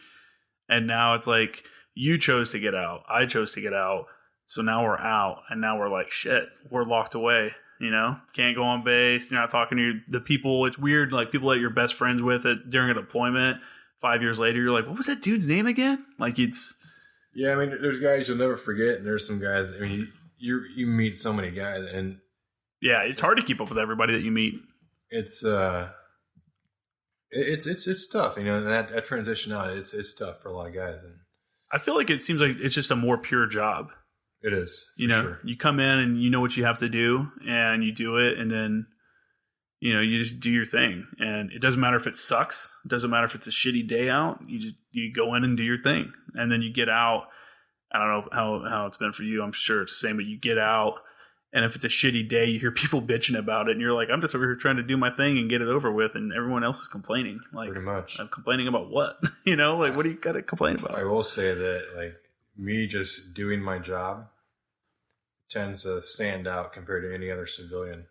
And now it's like you chose to get out. I chose to get out. So now we're out, and now we're like, shit, we're locked away, Can't go on base, you're not talking to the people. It's weird, like, people that you're best friends with during a deployment, 5 years later, you're like, what was that dude's name again? Like, it's... Yeah, I mean, there's guys you'll never forget, and there's some guys, I mean, you meet so many guys, and... Yeah, it's hard to keep up with everybody that you meet. It's tough, and that transition out, it's tough for a lot of guys. And I feel like it seems like it's just a more pure job. It is, sure. You come in and you know what you have to do, and you do it, and then, you just do your thing. And it doesn't matter if it sucks. It doesn't matter if it's a shitty day out. You go in and do your thing. And then you get out. I don't know how it's been for you. I'm sure it's the same, but you get out, and if it's a shitty day, you hear people bitching about it, and you're like, I'm just over here trying to do my thing and get it over with, and everyone else is complaining. Like, pretty much. I'm complaining about what? Like, what do you got to complain about? I will say that, like, me just doing my job tends to stand out compared to any other civilian.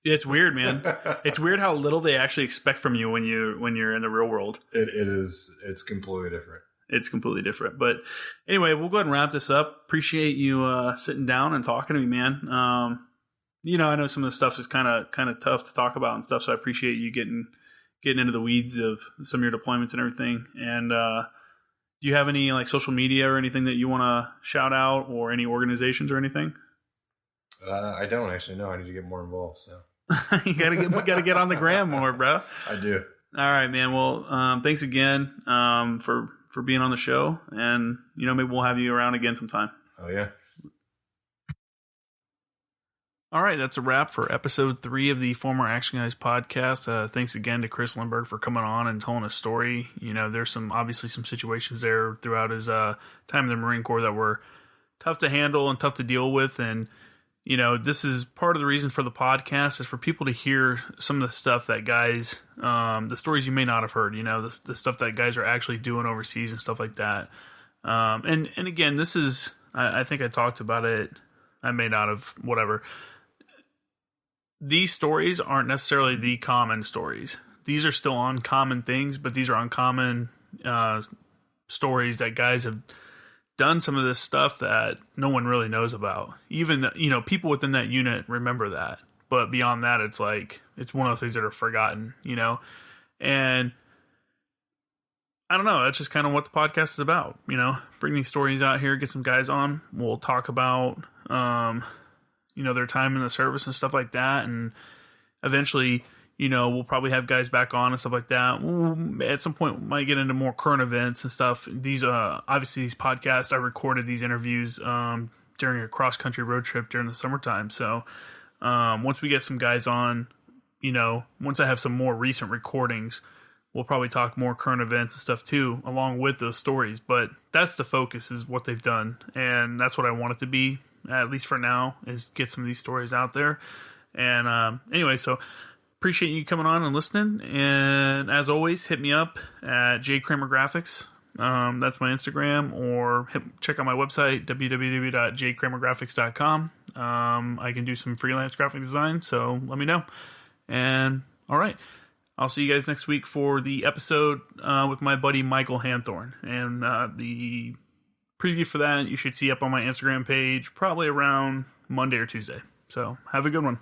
Yeah, it's weird, man. It's weird how little they actually expect from you when you're in the real world. It is. It's completely different. It's completely different. But anyway, we'll go ahead and wrap this up. Appreciate you sitting down and talking to me, man. I know some of the stuff is kind of tough to talk about and stuff, so I appreciate you getting into the weeds of some of your deployments and everything. And do you have any like social media or anything that you want to shout out, or any organizations or anything? I don't actually know. I need to get more involved. So you gotta get on the gram more, bro. I do. All right, man. Well, thanks again for being on the show, and maybe we'll have you around again sometime. Oh yeah. All right, that's a wrap for episode 3 of the Former Action Guys podcast. Thanks again to Chris Limberg for coming on and telling a story. There's obviously some situations there throughout his time in the Marine Corps that were tough to handle and tough to deal with, and this is part of the reason for the podcast, is for people to hear some of the stuff that guys, the stories you may not have heard, the stuff that guys are actually doing overseas and stuff like that. And again, this is, I think I talked about it. I may not have, whatever. These stories aren't necessarily the common stories. These are still uncommon things, but these are uncommon stories that guys have done some of this stuff that no one really knows about. Even, people within that unit remember that. But beyond that, it's like, it's one of those things that are forgotten, And I don't know. That's just kind of what the podcast is about, Bring these stories out here, get some guys on. We'll talk about, their time in the service and stuff like that. And eventually, we'll probably have guys back on and stuff like that. We'll, at some point, we might get into more current events and stuff. These, obviously, these podcasts, I recorded these interviews during a cross-country road trip during the summertime. So once we get some guys on, once I have some more recent recordings, we'll probably talk more current events and stuff too, along with those stories. But that's the focus, is what they've done. And that's what I want it to be, at least for now, is get some of these stories out there. And anyway, so appreciate you coming on and listening. And as always, hit me up at jkramergraphics. That's my Instagram, or check out my website, www.jkramergraphics.com. I can do some freelance graphic design, so let me know. And all right, I'll see you guys next week for the episode with my buddy Michael Hanthorne. And the preview for that you should see up on my Instagram page probably around Monday or Tuesday. So have a good one.